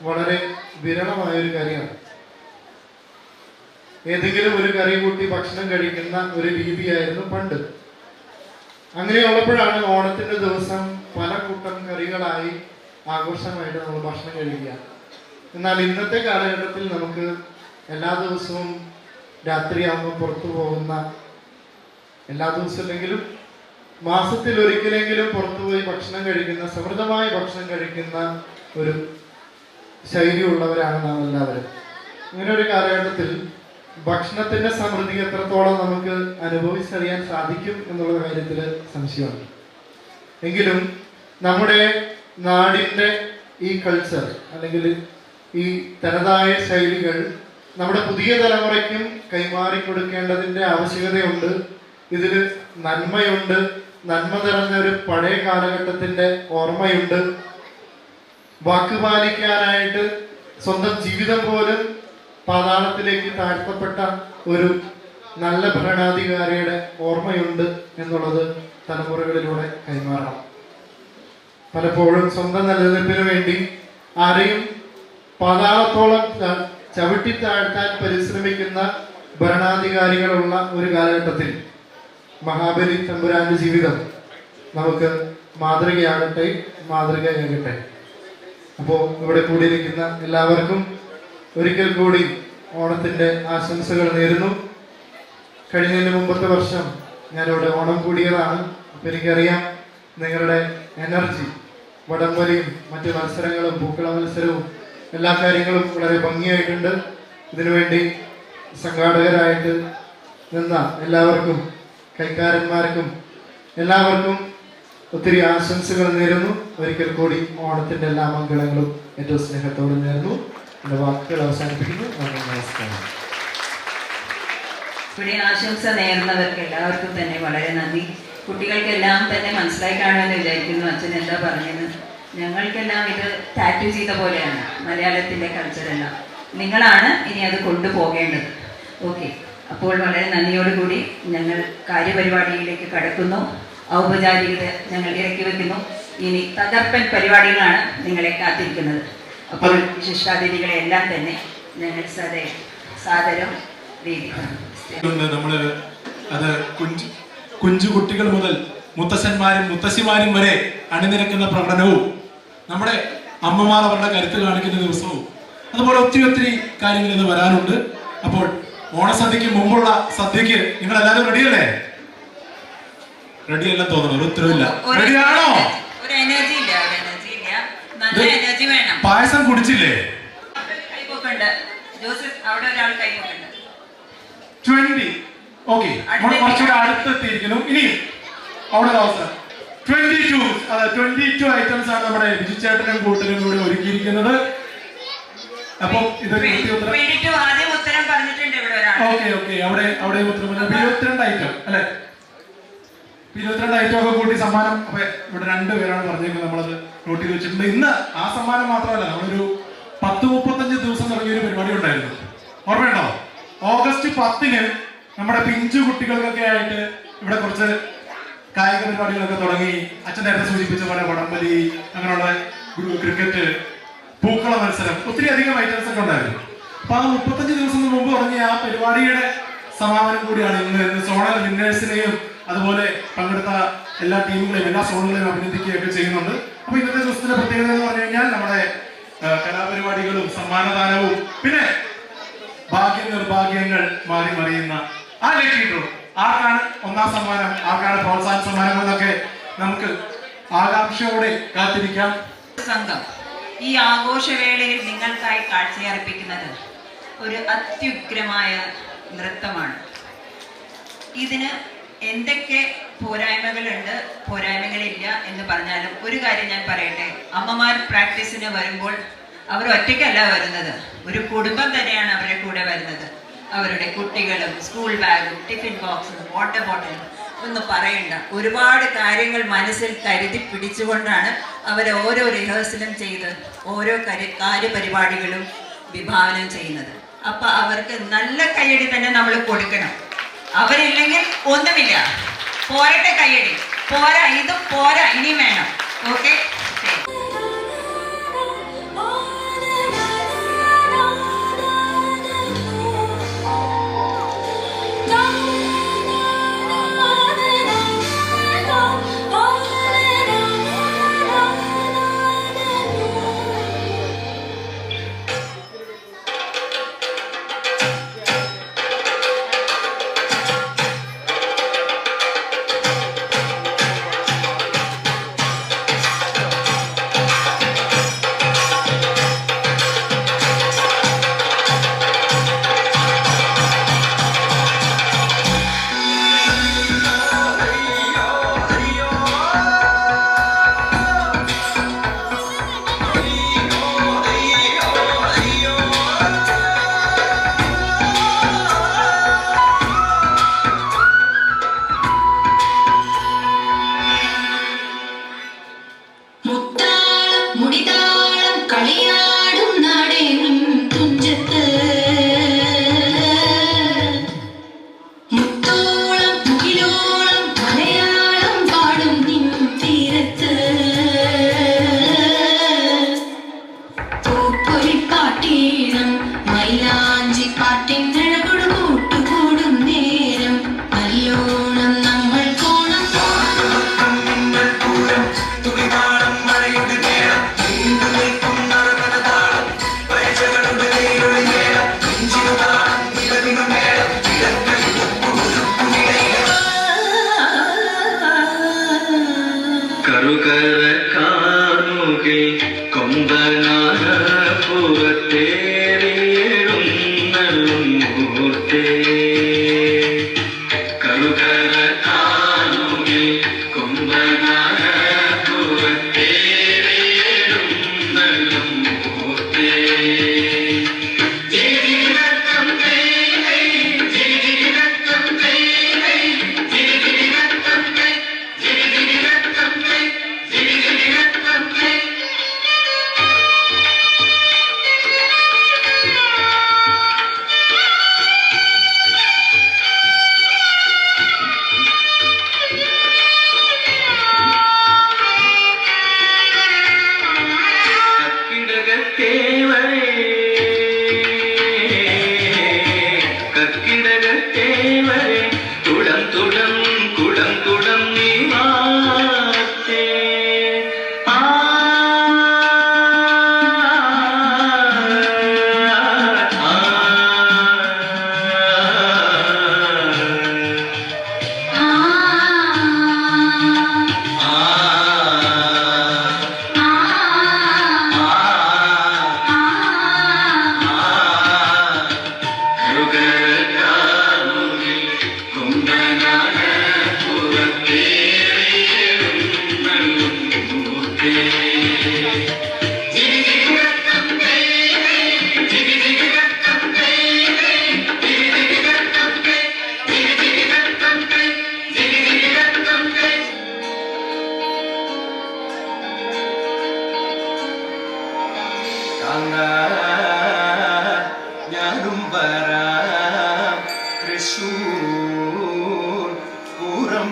വളരെ വിരളമായൊരു കാര്യമാണ്. ഏതെങ്കിലും ഒരു കറി കൂട്ടി ഭക്ഷണം കഴിക്കുന്ന ഒരു രീതിയായിരുന്നു പണ്ട്. അങ്ങനെയുള്ളപ്പോഴാണ് ഓണത്തിന്റെ ദിവസം പല കൂട്ടം കറികളായി ആഘോഷമായിട്ട് നമ്മൾ ഭക്ഷണം കഴിക്കുക. എന്നാൽ ഇന്നത്തെ കാലഘട്ടത്തിൽ നമുക്ക് എല്ലാ ദിവസവും രാത്രിയാകുമ്പോൾ പുറത്തു പോകുന്ന, എല്ലാ ദിവസവും ഇല്ലെങ്കിലും മാസത്തിൽ ഒരിക്കലെങ്കിലും പുറത്തുപോയി ഭക്ഷണം കഴിക്കുന്ന, സമൃദ്ധമായ ഭക്ഷണം കഴിക്കുന്ന ഒരു ശൈലി ഉള്ളവരാണ് നാം എല്ലാവരും. ഇങ്ങനെ ഒരു കാലഘട്ടത്തിൽ ഭക്ഷണത്തിന്റെ സമൃദ്ധി എത്രത്തോളം നമുക്ക് അനുഭവിച്ചറിയാൻ സാധിക്കും എന്നുള്ള കാര്യത്തിൽ സംശയമുണ്ട്. എങ്കിലും നമ്മുടെ നാടിൻ്റെ ഈ കൾച്ചർ അല്ലെങ്കിൽ ഈ തനതായ ശൈലികൾ നമ്മുടെ പുതിയ തലമുറയ്ക്കും കൈമാറി കൊടുക്കേണ്ടതിൻ്റെ ആവശ്യകതയുണ്ട്. ഇതിൽ നന്മയുണ്ട്, നന്മ നിറഞ്ഞ ഒരു പഴയ കാലഘട്ടത്തിൻ്റെ ഓർമ്മയുണ്ട്. വാക്കുപാലിക്കാനായിട്ട് സ്വന്തം ജീവിതം പോലും പാതാളത്തിലേക്ക് താഴ്ത്തപ്പെട്ട ഒരു നല്ല ഭരണാധികാരിയുടെ ഓർമ്മയുണ്ട് എന്നുള്ളത് തലമുറകളിലൂടെ കൈമാറണം. പലപ്പോഴും സ്വന്തം നിലനിൽപ്പിന് വേണ്ടി ആരെയും പാതാളത്തോളം ചവിട്ടി താഴ്ത്താൻ പരിശ്രമിക്കുന്ന ഭരണാധികാരികളുള്ള ഒരു കാലഘട്ടത്തിൽ മഹാബലി തമ്പുരാന്റെ ജീവിതം നമുക്ക് മാതൃകയാകട്ടെ, മാതൃകയാകട്ടെ. അപ്പോൾ ഇവിടെ കൂടിയിരിക്കുന്ന എല്ലാവർക്കും ഒരിക്കൽ കൂടി ഓണത്തിൻ്റെ ആശംസകൾ നേരുന്നു. കഴിഞ്ഞതിന് മുമ്പത്തെ വർഷം ഞാനിവിടെ ഓണം കൂടിയതാണ്. അപ്പം എനിക്കറിയാം നിങ്ങളുടെ എനർജി, വടംവലിയും മറ്റ് മത്സരങ്ങളും പൂക്കള മത്സരവും എല്ലാ കാര്യങ്ങളും വളരെ ഭംഗിയായിട്ടുണ്ട്. ഇതിനുവേണ്ടി സംഘാടകരായിട്ട് നിന്ന എല്ലാവർക്കും, കൈക്കാരന്മാർക്കും എല്ലാവർക്കും ഒത്തിരി ആശംസകൾ നേരുന്നു. ഒരിക്കൽ കൂടി ഓണത്തിൻ്റെ എല്ലാ മംഗളങ്ങളും ഏറ്റവും സ്നേഹത്തോടെ നേരുന്നു. എൻ്റെ വാക്കുകൾ അവസാനിപ്പിക്കുന്നു. നമസ്കാരം. ഇവിടെ ആശംസ നേർന്നവർക്ക് എല്ലാവർക്കും തന്നെ വളരെ നന്ദി. കുട്ടികൾക്കെല്ലാം തന്നെ മനസ്സിലായി കാണുമെന്ന് വിചാരിക്കുന്നു അച്ഛൻ എന്താ പറഞ്ഞത്. ഞങ്ങൾക്കെല്ലാം ഇത് ടാറ്റു ചെയ്ത പോലെയാണ് മലയാളത്തിൻ്റെ കൾച്ചറെല്ലാം. നിങ്ങളാണ് ഇനി അത് കൊണ്ടുപോകേണ്ടത്. ഓക്കെ, അപ്പോൾ വളരെ നന്ദിയോടുകൂടി ഞങ്ങൾ കാര്യപരിപാടിയിലേക്ക് കടക്കുന്നു. ഔപചാരികത ഞങ്ങൾ ഇറക്കി വെക്കുന്നു. ഇനി തകർപ്പൻ പരിപാടികളാണ് നിങ്ങളെ കാത്തിരിക്കുന്നത്. അപ്പോൾ വിശിഷ്ടാതിഥികളെ എല്ലാം തന്നെ ഞങ്ങൾ സാദരം വേദിക്കണം. നമ്മൾ അത് കുഞ്ചു കുട്ടികൾ മുതൽ മുത്തശ്ശന്മാരും മുത്തശ്ശിമാരും വരെ അണിനിരക്കുന്ന പ്രകടനവും നമ്മുടെ അമ്മമാർ അവരുടെ കരുത്ത് കാണിക്കുന്ന ദിവസവും അതുപോലെ ഒത്തിരി ഒത്തിരി കാര്യങ്ങൾ ഇന്ന് വരാനുണ്ട്. അപ്പോൾ ഓണസദ്യക്ക് മുമ്പുള്ള സദ്യക്ക് നിങ്ങൾ എല്ലാവരും റെഡിയല്ലേ? റെഡിയല്ല തോന്നുന്നു, ഒരു ഉത്തരവില്ല. റെഡിയാണോ? പായസം കുടിച്ചില്ലേ? 20 ഓക്കെ, കുറച്ചുകൂടെ അടുത്തെത്തിയിരിക്കുന്നു. ഇനിയും അവിടെ ഒരു അവസരം 22 ഐറ്റംസ് ആണ് നമ്മുടെ ബിജു ചേട്ടനും കൂട്ടരും കൂടെ ഒരുക്കിയിരിക്കുന്നത്. അപ്പൊ ഇത് ഓക്കെ അവിടെ ഉത്തരം 22 ഐറ്റം അല്ലെ? 22 ഐറ്റം ഒക്കെ കൂട്ടി സമ്മാനം. അപ്പൊ ഇവിടെ 2 പേരാണ് പറഞ്ഞിരിക്കുന്നത്, നമ്മളത് നോട്ട് ചെയ്ത് വെച്ചിട്ടുണ്ട്. ഇന്ന് ആ സമ്മാനം മാത്രമല്ല, നമ്മളൊരു 10-35 ദിവസം തുടങ്ങിയ ഒരു പരിപാടി ഉണ്ടായിരുന്നു, ഓർമ്മയുണ്ടോ? ഓഗസ്റ്റ് 10-ന് നമ്മുടെ പിഞ്ചു കുട്ടികൾക്കൊക്കെ ആയിട്ട് ഇവിടെ കുറച്ച് കായിക പരിപാടികളൊക്കെ തുടങ്ങി. അച്ഛൻ നേരത്തെ സൂചിപ്പിച്ച പോലെ വടംവലി, അങ്ങനെയുള്ള ക്രിക്കറ്റ്, പൂക്കള മത്സരം, ഒത്തിരി അധികം ഐറ്റംസ് ഒക്കെ ഉണ്ടായിരുന്നു. അപ്പൊ ആ 35 ദിവസം മുമ്പ് തുടങ്ങിയ ആ പരിപാടിയുടെ സമാപനം കൂടിയാണ് ഇന്ന്. സോണൽ വിന്നേഴ്സിനെയും അതുപോലെ പങ്കെടുത്ത എല്ലാ ടീമുകളെയും എല്ലാ സോണുകളെയും അഭിനന്ദിക്കുകയൊക്കെ ചെയ്യുന്നുണ്ട്. അപ്പൊ ഇന്നത്തെ ദിവസത്തിന്റെ പ്രത്യേകത എന്ന് പറഞ്ഞു കഴിഞ്ഞാൽ നമ്മുടെ കലാപരിപാടികളും സമ്മാനദാനവും പിന്നെ ഭാഗ്യ നിർഭാഗ്യങ്ങൾ മാറി മറിയുന്ന ആ ലക്കി ഡ്രോ, ആർക്കാണ് ഒന്നാം സമ്മാനം, ആർക്കാണ് പ്രോത്സാഹന സമ്മാനം എന്നൊക്കെ നമുക്ക് ആകാംക്ഷയോടെ കാത്തിരിക്കാം. സംഘം ഈ ആഘോഷവേളയിൽ നിങ്ങൾക്കായി കാഴ്ചയർപ്പിക്കുന്നത് ഒരു അത്യുഗ്രമായ നൃത്തമാണ്. ഇതിന് എന്തൊക്കെ പോരായ്മകളുണ്ട്, പോരായ്മകളില്ല എന്ന് പറഞ്ഞാലും ഒരു കാര്യം ഞാൻ പറയട്ടെ, അമ്മമാർ പ്രാക്ടീസിന് വരുമ്പോൾ അവർ ഒറ്റയ്ക്കല്ല വരുന്നത്, ഒരു കുടുംബം തന്നെയാണ് അവരുടെ കൂടെ വരുന്നത്. അവരുടെ കുട്ടികളും സ്കൂൾ ബാഗും ടിഫിൻ ബോക്സും വാട്ടർ ബോട്ടിലും ഒന്നും പറയണ്ട, ഒരുപാട് കാര്യങ്ങൾ മനസ്സിൽ കരുതി പിടിച്ചുകൊണ്ടാണ് അവർ ഓരോ റിഹേഴ്സലും ചെയ്ത് ഓരോ കാര്യപരിപാടികളും വിഭാവനം ചെയ്യുന്നത്. അപ്പൊ അവർക്ക് നല്ല കയ്യടി തന്നെ നമ്മൾ കൊടുക്കണം. അവരില്ലെങ്കിൽ ഒന്നുമില്ല. പോരട്ടെ കയ്യടി, പോരാ, ഇതും പോരാ, ഇനിയും വേണം. ഓക്കെ,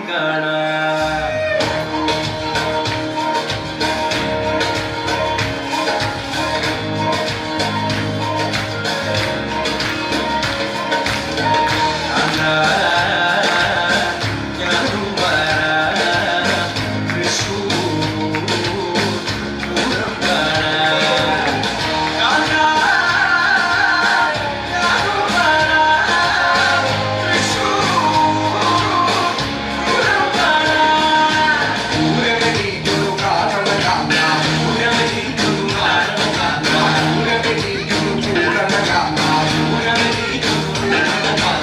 കാണാം. ഞാനും വരാം തൃശ്ശൂർ പൂരം കാണാൻ. ഞാനും വരാം തൃശ്ശൂർ പൂരം കാണാൻ. പൂരമെനിക്കൊരു കാരണം കാണാം, പൂരമെനിക്കൊരു കാരണം കാണാം, പൂരമെനിക്കൊരു പൂരം കാണാം, പൂരമെനിക്കൊരു പൂരം കാണാം.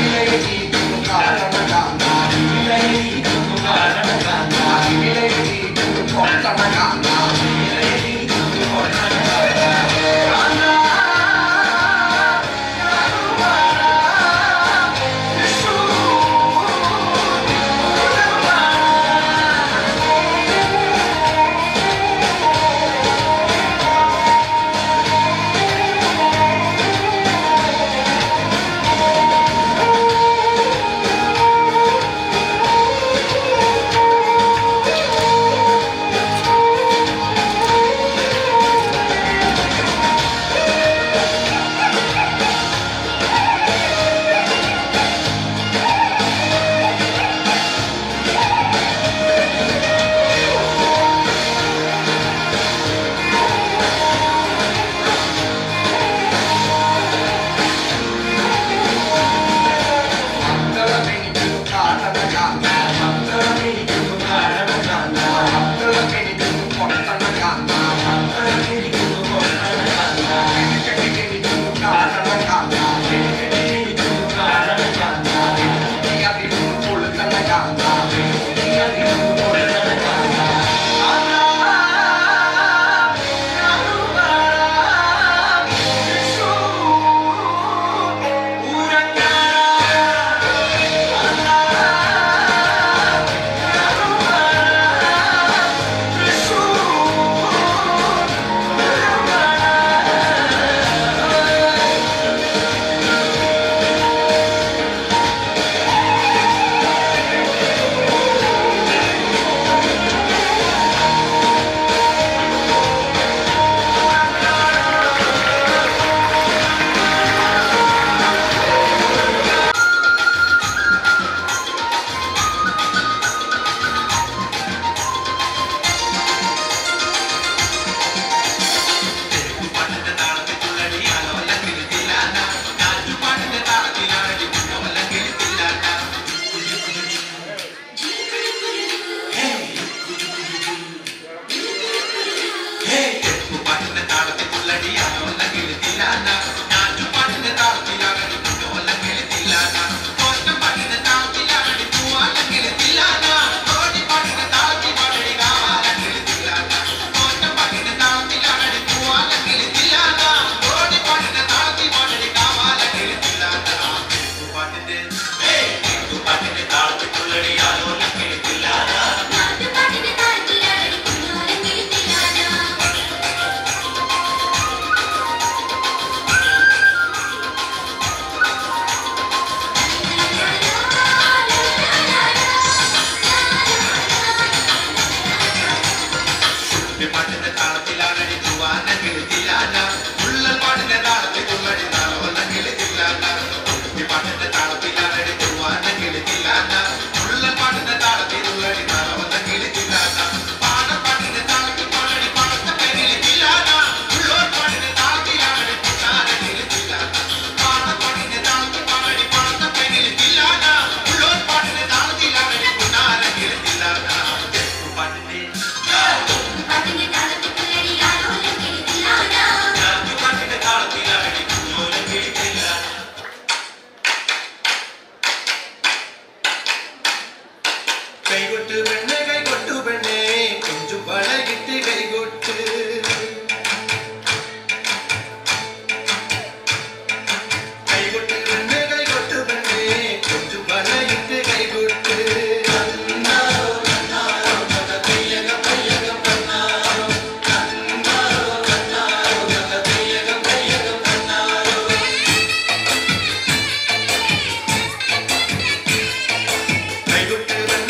ഇലയെനിക്കൊരു കാരണം കാണാം, ഇലയെനിക്കൊരു കാരണം കാണാം, ഇലയെനിക്കൊരു പൊട്ടണ കാണാം, ഇലയെനിക്കൊരു പൊട്ടണ കാണാം. ഞാനും വരാം തൃശ്ശൂർ പൂരം കാണാൻ. മക്കളെനിക്കൊരു കാരണം കാണാം, മക്കളെനിക്കൊരു കാരണം കാണാം, മക്കളെനിക്കൊരു പൊട്ടണ കാണാം, മക്കളെനിക്കൊരു പൊട്ടണ കാണാം. എനിക്കൊരു കാരണം കാണാം, എനിക്കൊരു കാരണം കാണാം, എനിക്കതിലും പൊളുത്തണ കാണാം, എനിക്കതിലും പൊളുത്തണ കാണാം. ഞാനും വരാം തൃശ്ശൂർ പൂരം കാണാൻ. ഞാനും വരാം തൃശ്ശൂർ പൂരം കൈകൊട്ട്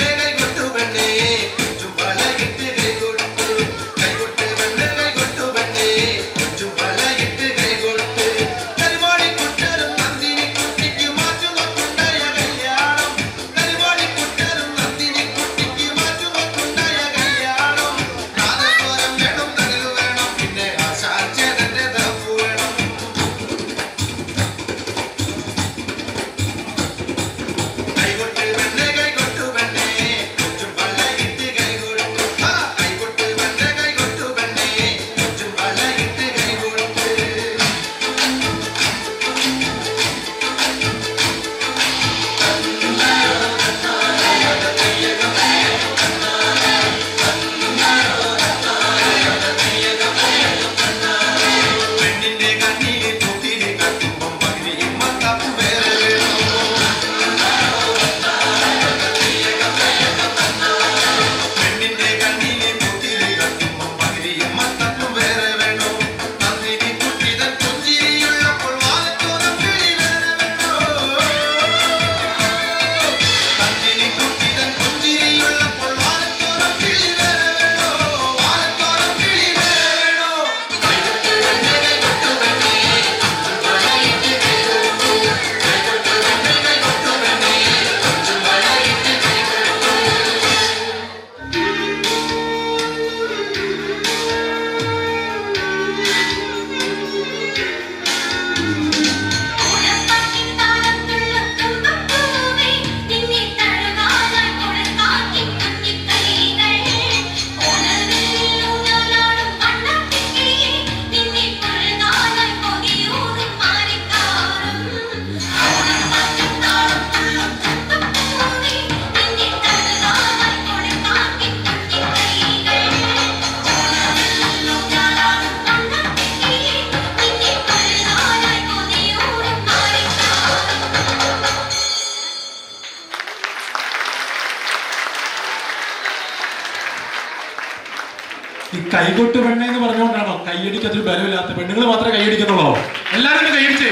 ഈ കൈകൊട്ട് പെണ്ണെ എന്ന് പറഞ്ഞുകൊണ്ടാണോ കൈയടിക്കത്തൊരു ബലമില്ലാത്ത പെണ്ണുങ്ങൾ മാത്രമേ കൈയടിക്കുന്നുള്ളൂ? എല്ലാവരും കൈയടിച്ചേ.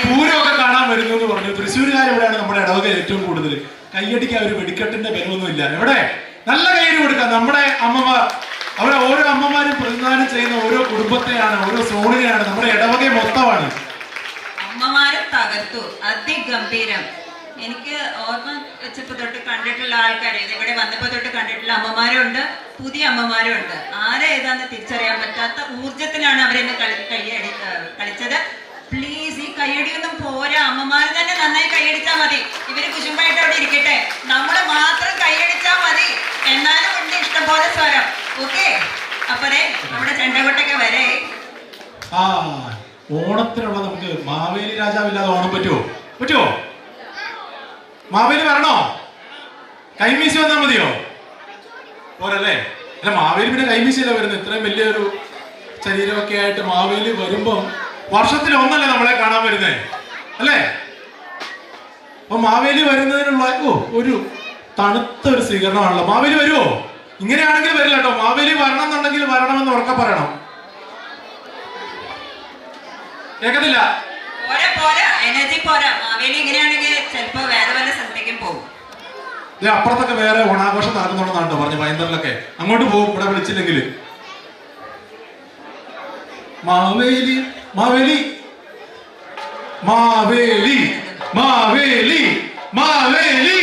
പൂരമൊക്കെ കാണാൻ വരുന്നു എന്ന് പറഞ്ഞു. തൃശ്ശൂരുകാരെവിടെയാണ് നമ്മുടെ ഇടവക ഏറ്റവും കൂടുതൽ കൈയടിക്കാൻ? ഒരു വെടിക്കെട്ടിന്റെ ബലമൊന്നും ഇല്ല. എവിടെ നല്ല കൈയടി കൊടുക്കാം. നമ്മുടെ അമ്മമാർ, അവരെ ഓരോ അമ്മമാരും പ്രതിനിധാനം ചെയ്യുന്ന ഓരോ കുടുംബത്തെയാണ്, ഓരോ സോണിനെയാണ്, നമ്മുടെ ഇടവക മൊത്തമാണ്. അമ്മമാരെ തകർത്തു, അതിഗംഭീരം. എനിക്ക് ഓർമ്മ വെച്ചപ്പോ തൊട്ട് കണ്ടിട്ടുള്ള ആൾക്കാരെ, ഇവിടെ വന്നപ്പോ തൊട്ട് കണ്ടിട്ടുള്ള അമ്മമാരും ഉണ്ട്, പുതിയ അമ്മമാരും ഉണ്ട്. ആരെ ഏതാന്ന് തിരിച്ചറിയാൻ പറ്റാത്ത ഊർജത്തിലാണ് അവരെന്ന് കളിച്ചത്. പ്ലീസ്, ഈ കൈയടിയൊന്നും പോരാ. അമ്മമാർ തന്നെ നന്നായി കൈയടിച്ചാൽ മതി. ഇവര് കുശുമ്പായിട്ട് അവിടെ ഇരിക്കട്ടെ, നമ്മള് മാത്രം കൈയടിച്ചാൽ മതി. എന്നാലും ഉണ്ട് ഇഷ്ടംപോലെ സ്വരം. ഓക്കെ, അപ്പറേ നമ്മുടെ ചെണ്ടകൊട്ടൊക്കെ വരെ. ആ ഓണത്തിനുള്ള നമുക്ക് മാവേലി രാജാവില്ലാതെ ഓണം പറ്റുമോ? മാവേലി വരണോ? കൈമീശി വന്നാൽ മതിയോ? പോരല്ലേ? അല്ല, മാവേലി പിന്നെ കൈമീശിയല്ല വരുന്നത്. ഇത്രയും വലിയൊരു ശരീരമൊക്കെ ആയിട്ട് മാവേലി വരുമ്പം വർഷത്തിൽ ഒന്നല്ലേ നമ്മളെ കാണാൻ വരുന്നേ, അല്ലേ? അപ്പൊ മാവേലി വരുന്നതിനുള്ള ഒരു തണുത്ത ഒരു സ്വീകരണമാണല്ലോ. മാവേലി വരുമോ? ഇങ്ങനെയാണെങ്കിൽ വരില്ല കേട്ടോ. മാവേലി വരണം എന്നുണ്ടെങ്കിൽ വരണമെന്ന് ഉറക്കെ പറയണം. കേൾക്കത്തില്ല. എനർജി പോരാ. മാവേലി ഇങ്ങനെയാണെങ്കിൽ ചിലപ്പോ വേറെ വല്ല സ്ഥലത്തേക്കും പോകും. അപ്പുറത്തൊക്കെ വേറെ ഓണാഘോഷം നടക്കുന്നുണ്ടെന്നാണ് പറഞ്ഞു. ഭയങ്കരലൊക്കെ അങ്ങോട്ട് പോകും, ഇവിടെ വിളിച്ചില്ലെങ്കിൽ. മാവേലി മാവേലി മാവേലി മാവേലി മാവേലി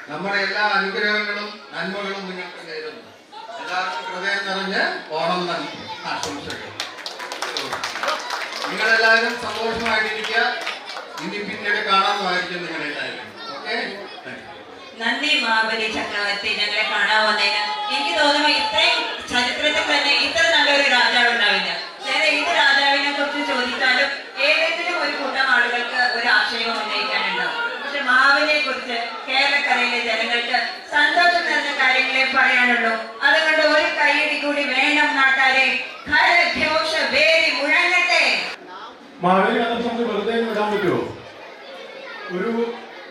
നമ്മുടെ എല്ലാ അനുഗ്രഹങ്ങളും നന്മകളും നിങ്ങൾക്ക് നേരുന്നു. എല്ലാവർക്കും ഹൃദയം നിറഞ്ഞ് ഓണം ആശംസകൾ. നിങ്ങളെല്ലാവരും സന്തോഷമായിട്ടിരിക്കുക. ഇനി പിന്നീട് കാണാമെന്നായിരിക്കും നിങ്ങളെല്ലാവരും. ഓക്കെ, നന്ദി മഹാബലി ചക്രവർത്തി, ഞങ്ങളെ കാണാൻ വന്നതിന്. എനിക്ക് തോന്നുന്നു ഇത്രയും ചരിത്രത്തിൽ തന്നെ ഇത്ര നല്ലൊരു രാജാവ് ഉണ്ടാവില്ല. വേറെ ഏത് രാജാവിനെ കുറിച്ച് ചോദിച്ചാലും ഏതെങ്കിലും ഒരു കൂട്ടം ആളുകൾക്ക് ഒരു ആശയവും ഉന്നയിക്കാനുണ്ടാവും. പക്ഷെ മഹാബലിയെ കുറിച്ച് കേരളക്കരയിലെ ജനങ്ങൾക്ക് സന്തോഷം നിറഞ്ഞ കാര്യങ്ങളെ പറയാനുള്ളൂ. അതുകൊണ്ട് ഒരു കൈയടി കൂടി വേണം നാട്ടാരെ. ഘോഷ വേരി മുഴങ്ങട്ടെ. മാവേലി വന്നപ്പോൾ നമുക്ക് വെറുതെ വിടാൻ പറ്റുമോ? ഒരു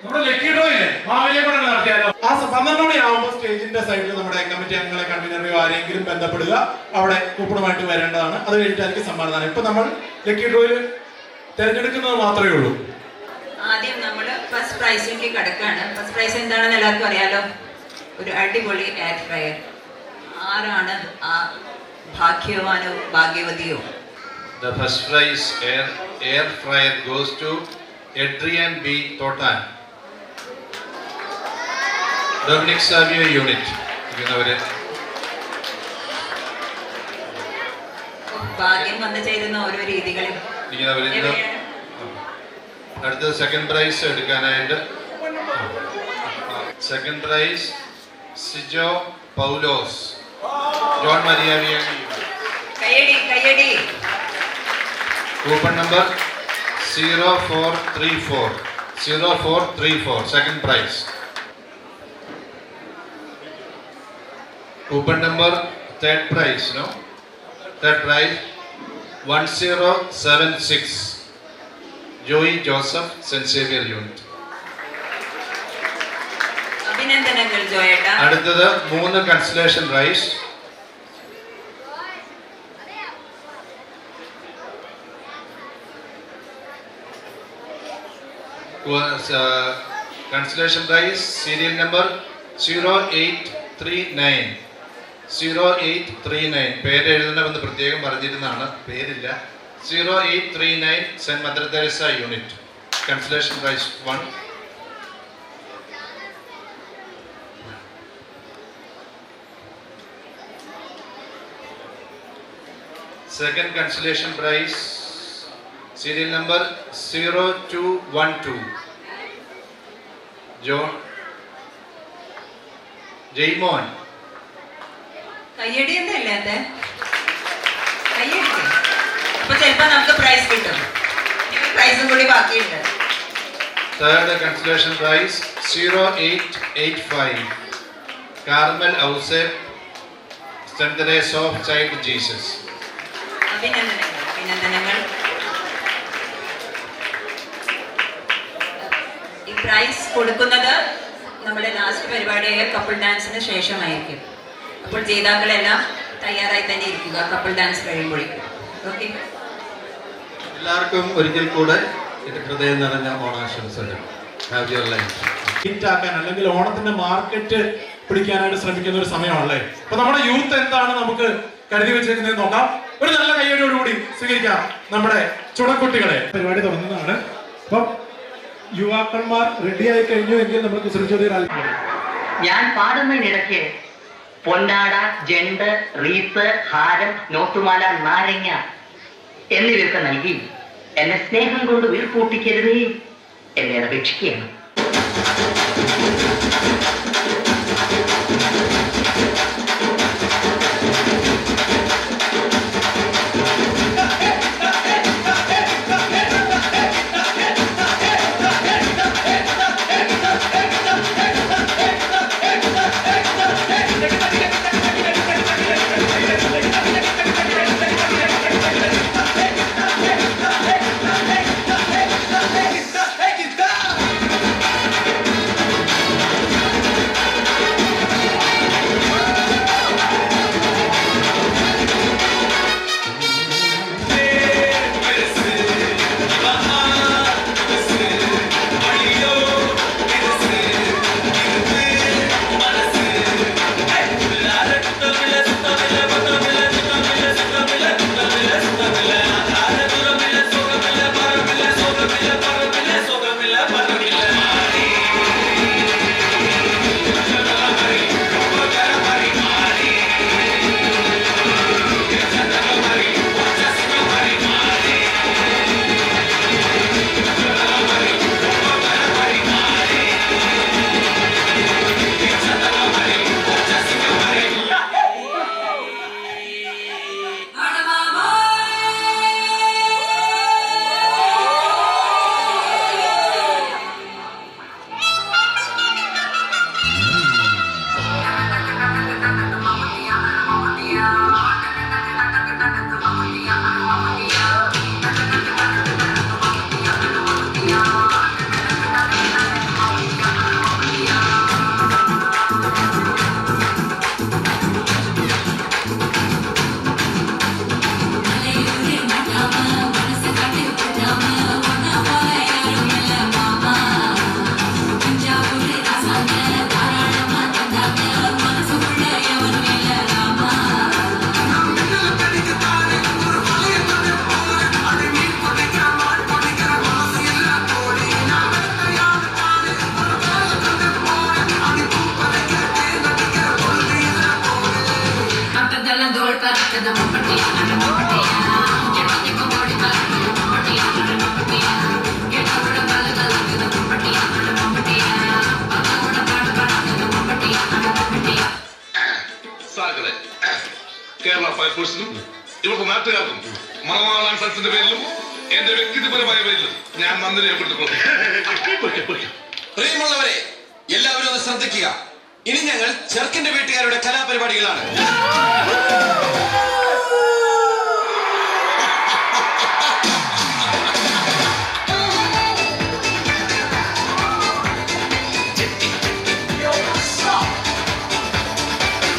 നമ്മുടെ ലക്കി ഡ്രോ ഇല്ലേ, മാവേലിയെ കൊണ്ട് നടത്തിയാലോ? ആ 12 മണിയാവുമ്പോൾ സ്റ്റേജിന്റെ സൈഡിൽ നമ്മുടെ കമ്മിറ്റി അംഗങ്ങളെ കൺവീനറെയോ ആരെങ്കിലും ബന്ധപ്പെടുക. അവിടെ കൂപ്പണുമായിട്ട് വരേണ്ടതാണ്. അത് കഴിഞ്ഞിട്ടായിരിക്കും സമ്മാനദാനം. ഇപ്പൊ നമ്മൾ ലക്കി ഡ്രോയിൽ തിരഞ്ഞെടുക്കുന്നത് മാത്രമേ ഉള്ളൂ. ആദ്യം നമ്മൾ ഫസ്റ്റ് പ്രൈസിലേക്ക് കിടക്കാണ്. ഫസ്റ്റ് പ്രൈസ് എന്താണെന്ന് എല്ലാവർക്കും അറിയാലോ. ഒരു അടിപൊളി എയർ ഫ്രയർ. ആരാണ് ആ ഭാഗ്യവാനോ ഭാഗ്യവതിയോ? The first prize air fryer goes to Adrian B. Totan. Dominic Savio unit. ഭാഗ്യം വന്നു ചേരുന്ന ഓരോ രീതികളും. അടുത്ത സെക്കൻഡ് പ്രൈസ് എടുക്കാനായിട്ട് second prize Sijo Paulose, John Maria Vianney. കയ്യടി കയ്യടി. Coupon number 0434 second prize. Coupon number third prize 1076 Joy Joseph, Saint Xavier unit. അഭിനന്ദനങ്ങൾ ജോയേട്ട. അടുത്തത് 3 consolation prize. Consolation prize serial number 0839 പേര് എഴുതണമെന്ന് പ്രത്യേകം പറഞ്ഞിരുന്നതാണ്, പേരില്ല. 0839 Saint Mother Teresa unit. Consolation prize 1. Second consolation prize serial number 0212 John Jaimon. കയ്യടി എന്തല്ലേ അത്? കയ്യടി. അപ്പൊ ചിലപ്പോ നമുക്ക് പ്രൈസ് കിട്ടും. പ്രൈസും കൂടി ബാക്കിയുണ്ട്. Third consolation prize 0885 Carmel Ouseph, Saint Teresa of child Jesus. അഭിനന്ദനങ്ങൾ അഭിനന്ദനങ്ങൾ. ഈ പ്രൈസ് കൊടുക്കുന്നത് നമ്മുടെ ലാസ്റ്റ് പരിപാടിയായ കപ്പിൾ ഡാൻസിന് ശേഷമായിരിക്കും. അപ്പോൾ ജേതാക്കളെല്ലാം തയ്യാറായി തന്നെ ഇരിക്കുക കപ്പിൾ ഡാൻസ് കഴിയുമ്പോഴേക്കും. ഓക്കെ, എല്ലാവർക്കും ഒരിക്കൽ കൂടെ എന്റെ ഹൃദയം നിറഞ്ഞ ഓണാശംസകൾ. Have your life. ഹിറ്റാക്കാൻ അല്ലെങ്കിൽ ഓണത്തിന്റെ മാർക്കറ്റ് പിടിക്കാനായിട്ട് ശ്രമിക്കുന്ന ഒരു സമയമാണല്ലേ. അപ്പൊ നമ്മുടെ യൂത്ത് എന്താണ് നമുക്ക് കരുതി വെച്ചേക്കുന്നത് നോക്കാം. ഒരു നല്ല കയ്യോടുകൂടി സ്വീകരിക്കാം നമ്മുടെ ചുണക്കുട്ടികളെ. പരിപാടി തുടങ്ങുന്നതാണ്. അപ്പം യുവാക്കന്മാർ റെഡിയായി കഴിഞ്ഞു എങ്കിൽ നമ്മൾ കുസൃതിയുടെ ഞാൻ പാടുന്നതിനിടയ്ക്ക് പൊന്നാട, ജണ്ട്, റീത്ത്, ഹാരം, നോട്ടുമാല, നാരങ്ങ എന്നിവയൊക്കെ നൽകി എന്നെ സ്നേഹം കൊണ്ട് വീർപ്പൂട്ടിക്കരുതേ എന്നെ അപേക്ഷിക്കുകയാണ്. ജോസിനും ഇവർക്ക് നാട്ടുകാർക്കും മണവാളാൻ സദസ്സിന്റെ പേരിലും എന്റെ വ്യക്തിപരമായ പേരിലും ഞാൻ നന്ദി രേഖപ്പെടുത്തിക്കൊള്ളു. പ്രിയമുള്ളവരെ, എല്ലാവരും ഒന്ന് ശ്രദ്ധിക്കുക. ഇനി ഞങ്ങൾ ചെറുക്കന്റെ വീട്ടുകാരുടെ കലാപരിപാടികളാണ്.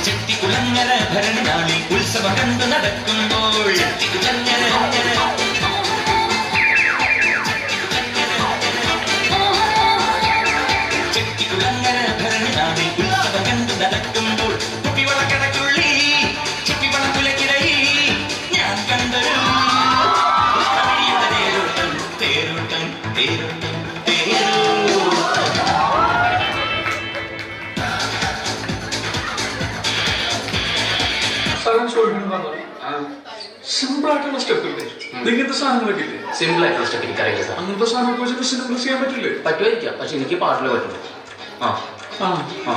ചെട്ടിക്കുളങ്ങര ഭരണനാളിൽ ഉത്സവം കണ്ടു നടക്കുമ്പോൾ ചെട്ടിക്കുളങ്ങര ഭരണനാളിൽ ഉത്സവം കണ്ടു നടക്കുമ്പോൾ കുപ്പിവളക്കടക്കുള്ളി ചിപ്പിവളക്കുലക്കിടയിൽ ഞാൻ കണ്ടൊരു തേരോട്ടം തേരോട്ടം തേരോട്ടം സിമ്പിൾ ആയിട്ടുള്ള സ്റ്റെപ്പ് ഇല്ലേ? ഇങ്ങനത്തെ സാധനങ്ങളൊക്കെ ഇല്ലേ? സിമ്പിൾ ആയിട്ടുള്ള സ്റ്റെപ്പ് എനിക്കറിയില്ല സാർ. അങ്ങനത്തെ സാധനമൊക്കെ വെച്ചിട്ട് സിമ്പിൾ ചെയ്യാൻ പറ്റില്ലേ? പറ്റുമായിരിക്കാം, പക്ഷെ എനിക്ക് പാട്ടില് പറ്റുള്ളൂ. ആ ആ ആ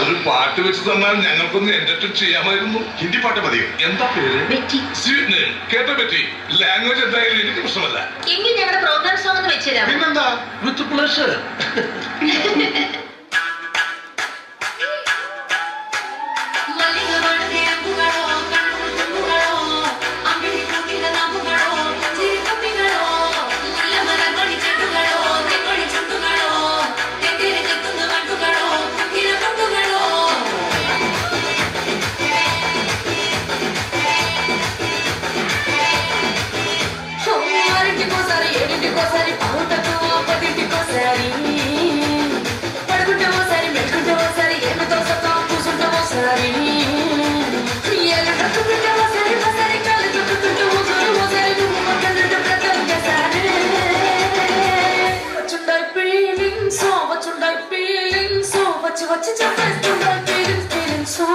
ഒരു പാട്ട് വെച്ച് തന്നാൽ ഞങ്ങൾക്കൊന്ന് എന്റർടൈൻ ചെയ്യാമായിരുന്നു. ഹിന്ദി പാട്ട് മതിയോ? എന്താ പേര്? Sweet name. കേട്ട പറ്റി. ലാംഗ്വേജ് എന്തായാലും എനിക്ക് പ്രശ്നമല്ല. എങ്കിൽ ഞങ്ങളുടെ പ്രോഗ്രാം സോങ് ഒന്ന് വെച്ചുതരാം. പിന്നെന്താ, with pleasure. What you like feeling so? What you like feeling so?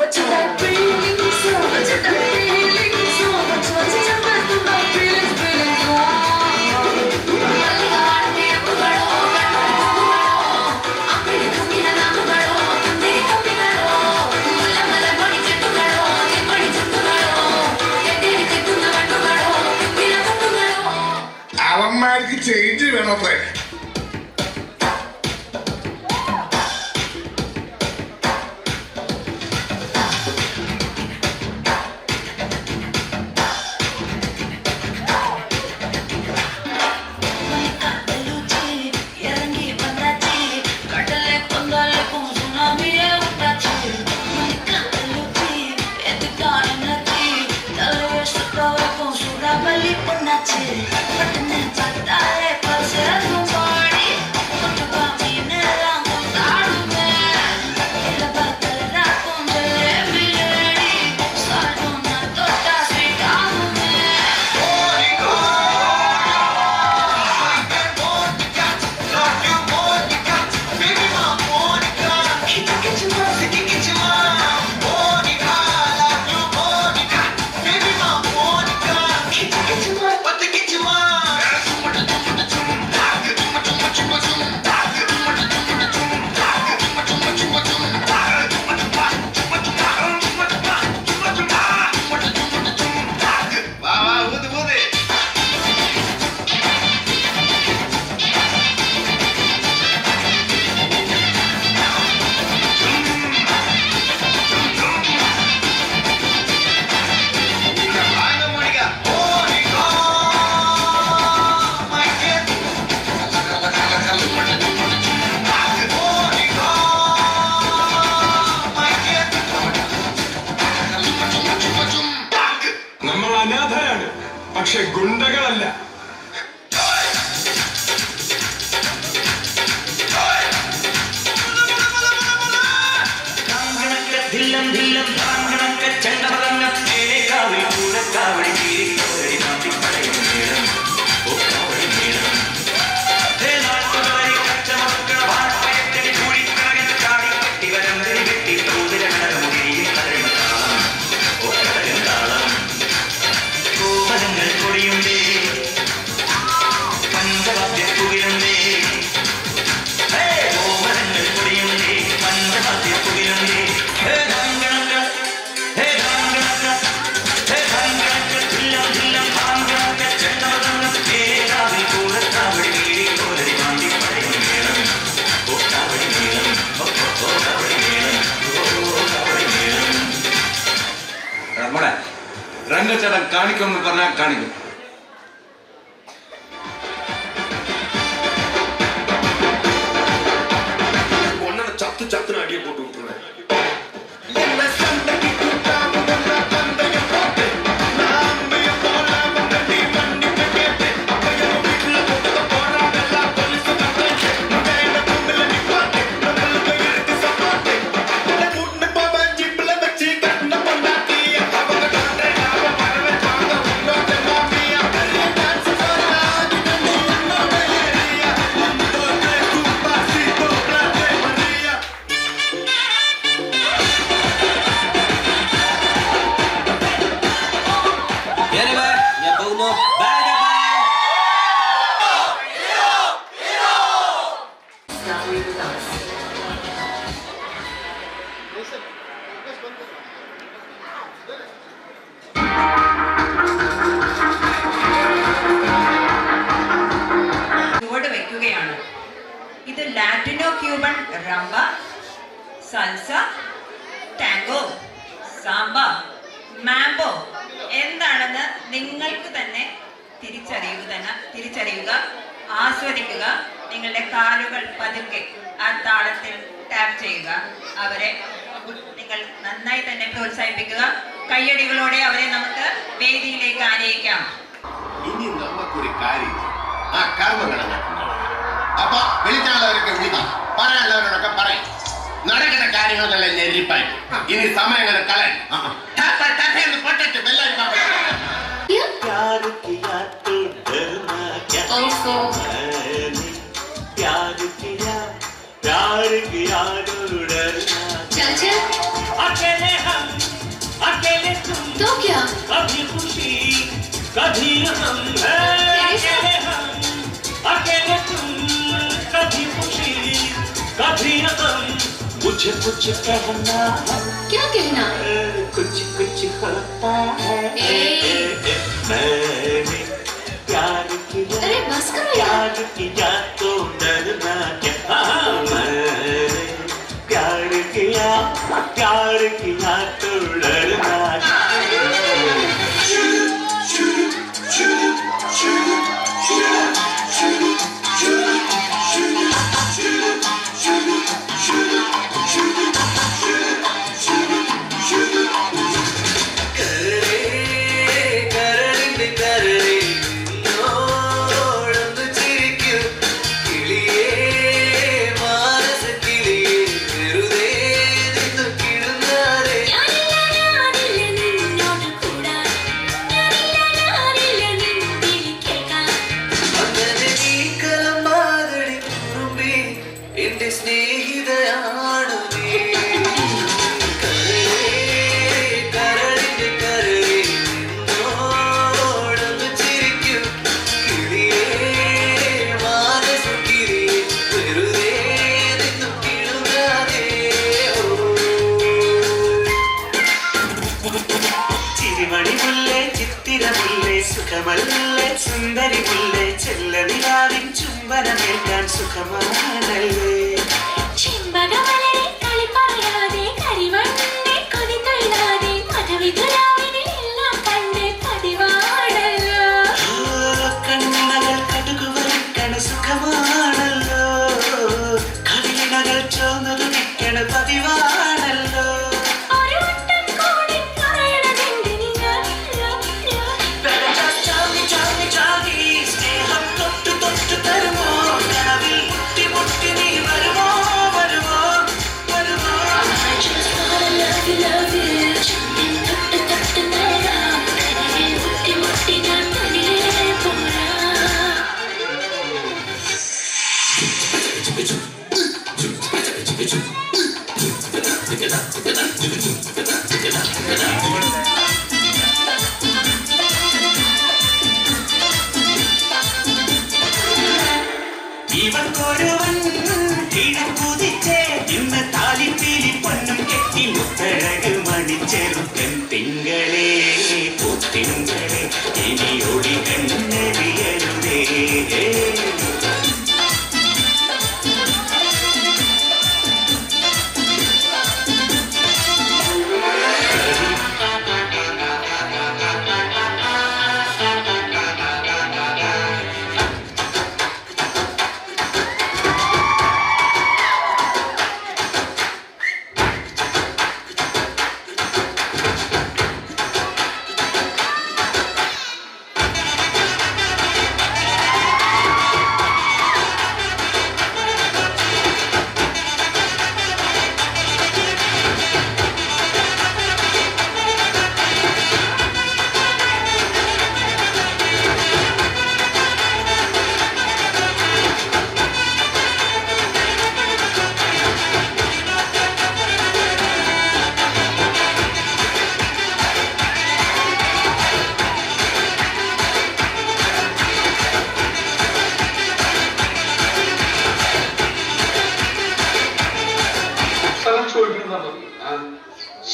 What you like feeling so? What you like feeling so? അവന്മാർക്ക് ചേഞ്ച് വേണത്രേ. But then I പക്ഷെ ഗുണ്ടകളല്ല. രംഗച്ചേട്ടൻ കാണിക്കുമെന്ന് പറഞ്ഞാൽ കാണിക്കും. ചത്ത് ചത്തിന് അടിയെ പോട്ട് വിട്ടുന്നത് ഇത് ലാറ്റിനോ ക്യൂബൻ റംബ, സൽസ, ടാങ്കോ, സാമ്പ, mambo എന്താണെന്ന് നിങ്ങൾക്ക് തന്നെ തിരിച്ചറിയുക, ആസ്വദിക്കുക. നിങ്ങളുടെ കാലുകൾ പതുക്കെ ആ താളത്തിൽ ടാപ്പ് ചെയ്യുക. അവരെ നിങ്ങൾ നന്നായി തന്നെ പ്രോത്സാഹിപ്പിക്കുക. കയ്യടികളോടെ അവരെ നമുക്ക് വേദിയിലേക്ക് ആനയിക്കാം. ഇനി നമുക്കൊരു കാര്യം, ആ കർമ്മങ്ങൾ അപ്പൊ വിളിച്ചാളവരൊക്കെ വിളിക്കാം, പറയാനുള്ളവരോടൊക്കെ പറയും. നടക്കുന്ന കാര്യങ്ങളെല്ലാം ഞെരിപ്പായി. ഇനി സമയങ്ങൾ കളയാൻ പൊട്ടിട്ട് तो क्या कभी खुशी कभी हम अकेले तुम कभी खुशी कभी हम मुझे कुछ कहना है. क्या कहना? कुछ कुछ होता है. मैंने प्यार किया. अरे बस करो. प्यार किया तो डरना क्या. मैंने प्यार किया तो डरना क्या. സുഖമല്ലേ സുന്ദരി മുല്ലേ ചെല്ലനിലാവിൻ ചുംബനമേൽക്കാൻ സുഖമാണല്ലേ. ചെമ്പകമലരെ കളി പറയാതെ കരിവണ്ണെ കൊതി തൊഴിലാതെ മധുവിധുരാവിനെ എല്ലാം കണ്ട് പതിവാണല്ലോ. കണ്ണകൾ കടുകു വരക്കണ സുഖമാണല്ലോ. കവിളിനകൾ ചോന്നതു നിൽക്കണ പതിവാണല്ലോ. ഒരു വട്ടം കൂടി പറയണതെന്തിനാ. ഇവൾക്കൊരുവൻ കിഴക്കുതിച്ചേ ഇന്ന് താലിപ്പീലി പൊന്നും കെട്ടി മുത്തഴക് മണിച്ചെറുക്കൻ തിങ്കളേ പൂത്തിങ്കളേ ഇനി ഒളി കണ്ണടിയരുതേ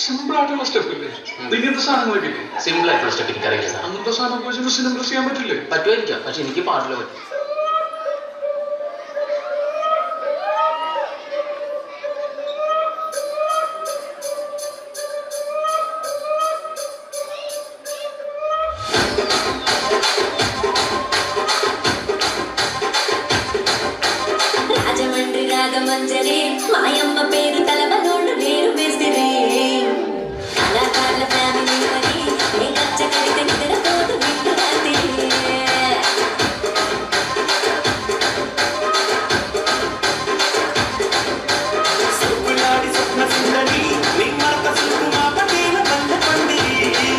സിമ്പിൾ ആയിട്ടുള്ള സ്റ്റെപ്പ് ഇല്ലേ? ഇങ്ങനത്തെ സാധനങ്ങളൊക്കെ ഇല്ലേ? സിമ്പിൾ ആയിട്ടുള്ള സ്റ്റെപ്പ് എനിക്കറിയില്ല സാർ. അങ്ങനത്തെ സാധനം വെച്ച് സിമ്പിൾ ചെയ്യാൻ പറ്റില്ലേ? പറ്റുമായിരിക്കാം, പക്ഷെ എനിക്ക് പാടില്ല പറ്റും. రాజమండ్రి రాగమంజరి మాయమ్మ పేరు తలవనోళ్ళు లేరు బెస్తిరి కళాకారుల ఫ్యామిలీ మరి ఏ కచ్చ కడితే నిద్రపోతు నిండు రాత్రి సుబ్బులాడి స్వప్న సుందరి నిమ్మరత సుబ్బు మా పటేల బండ పండిరి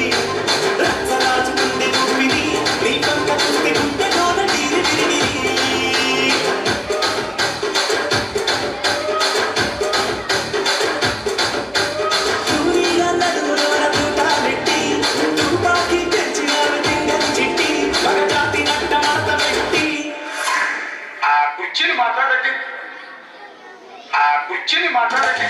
రచ్చరాజు గుండె గుప్పిని నీ పంక గుండె గుండె గోల తీరి తిరిగి కూర్చొని మాట్లాడండి.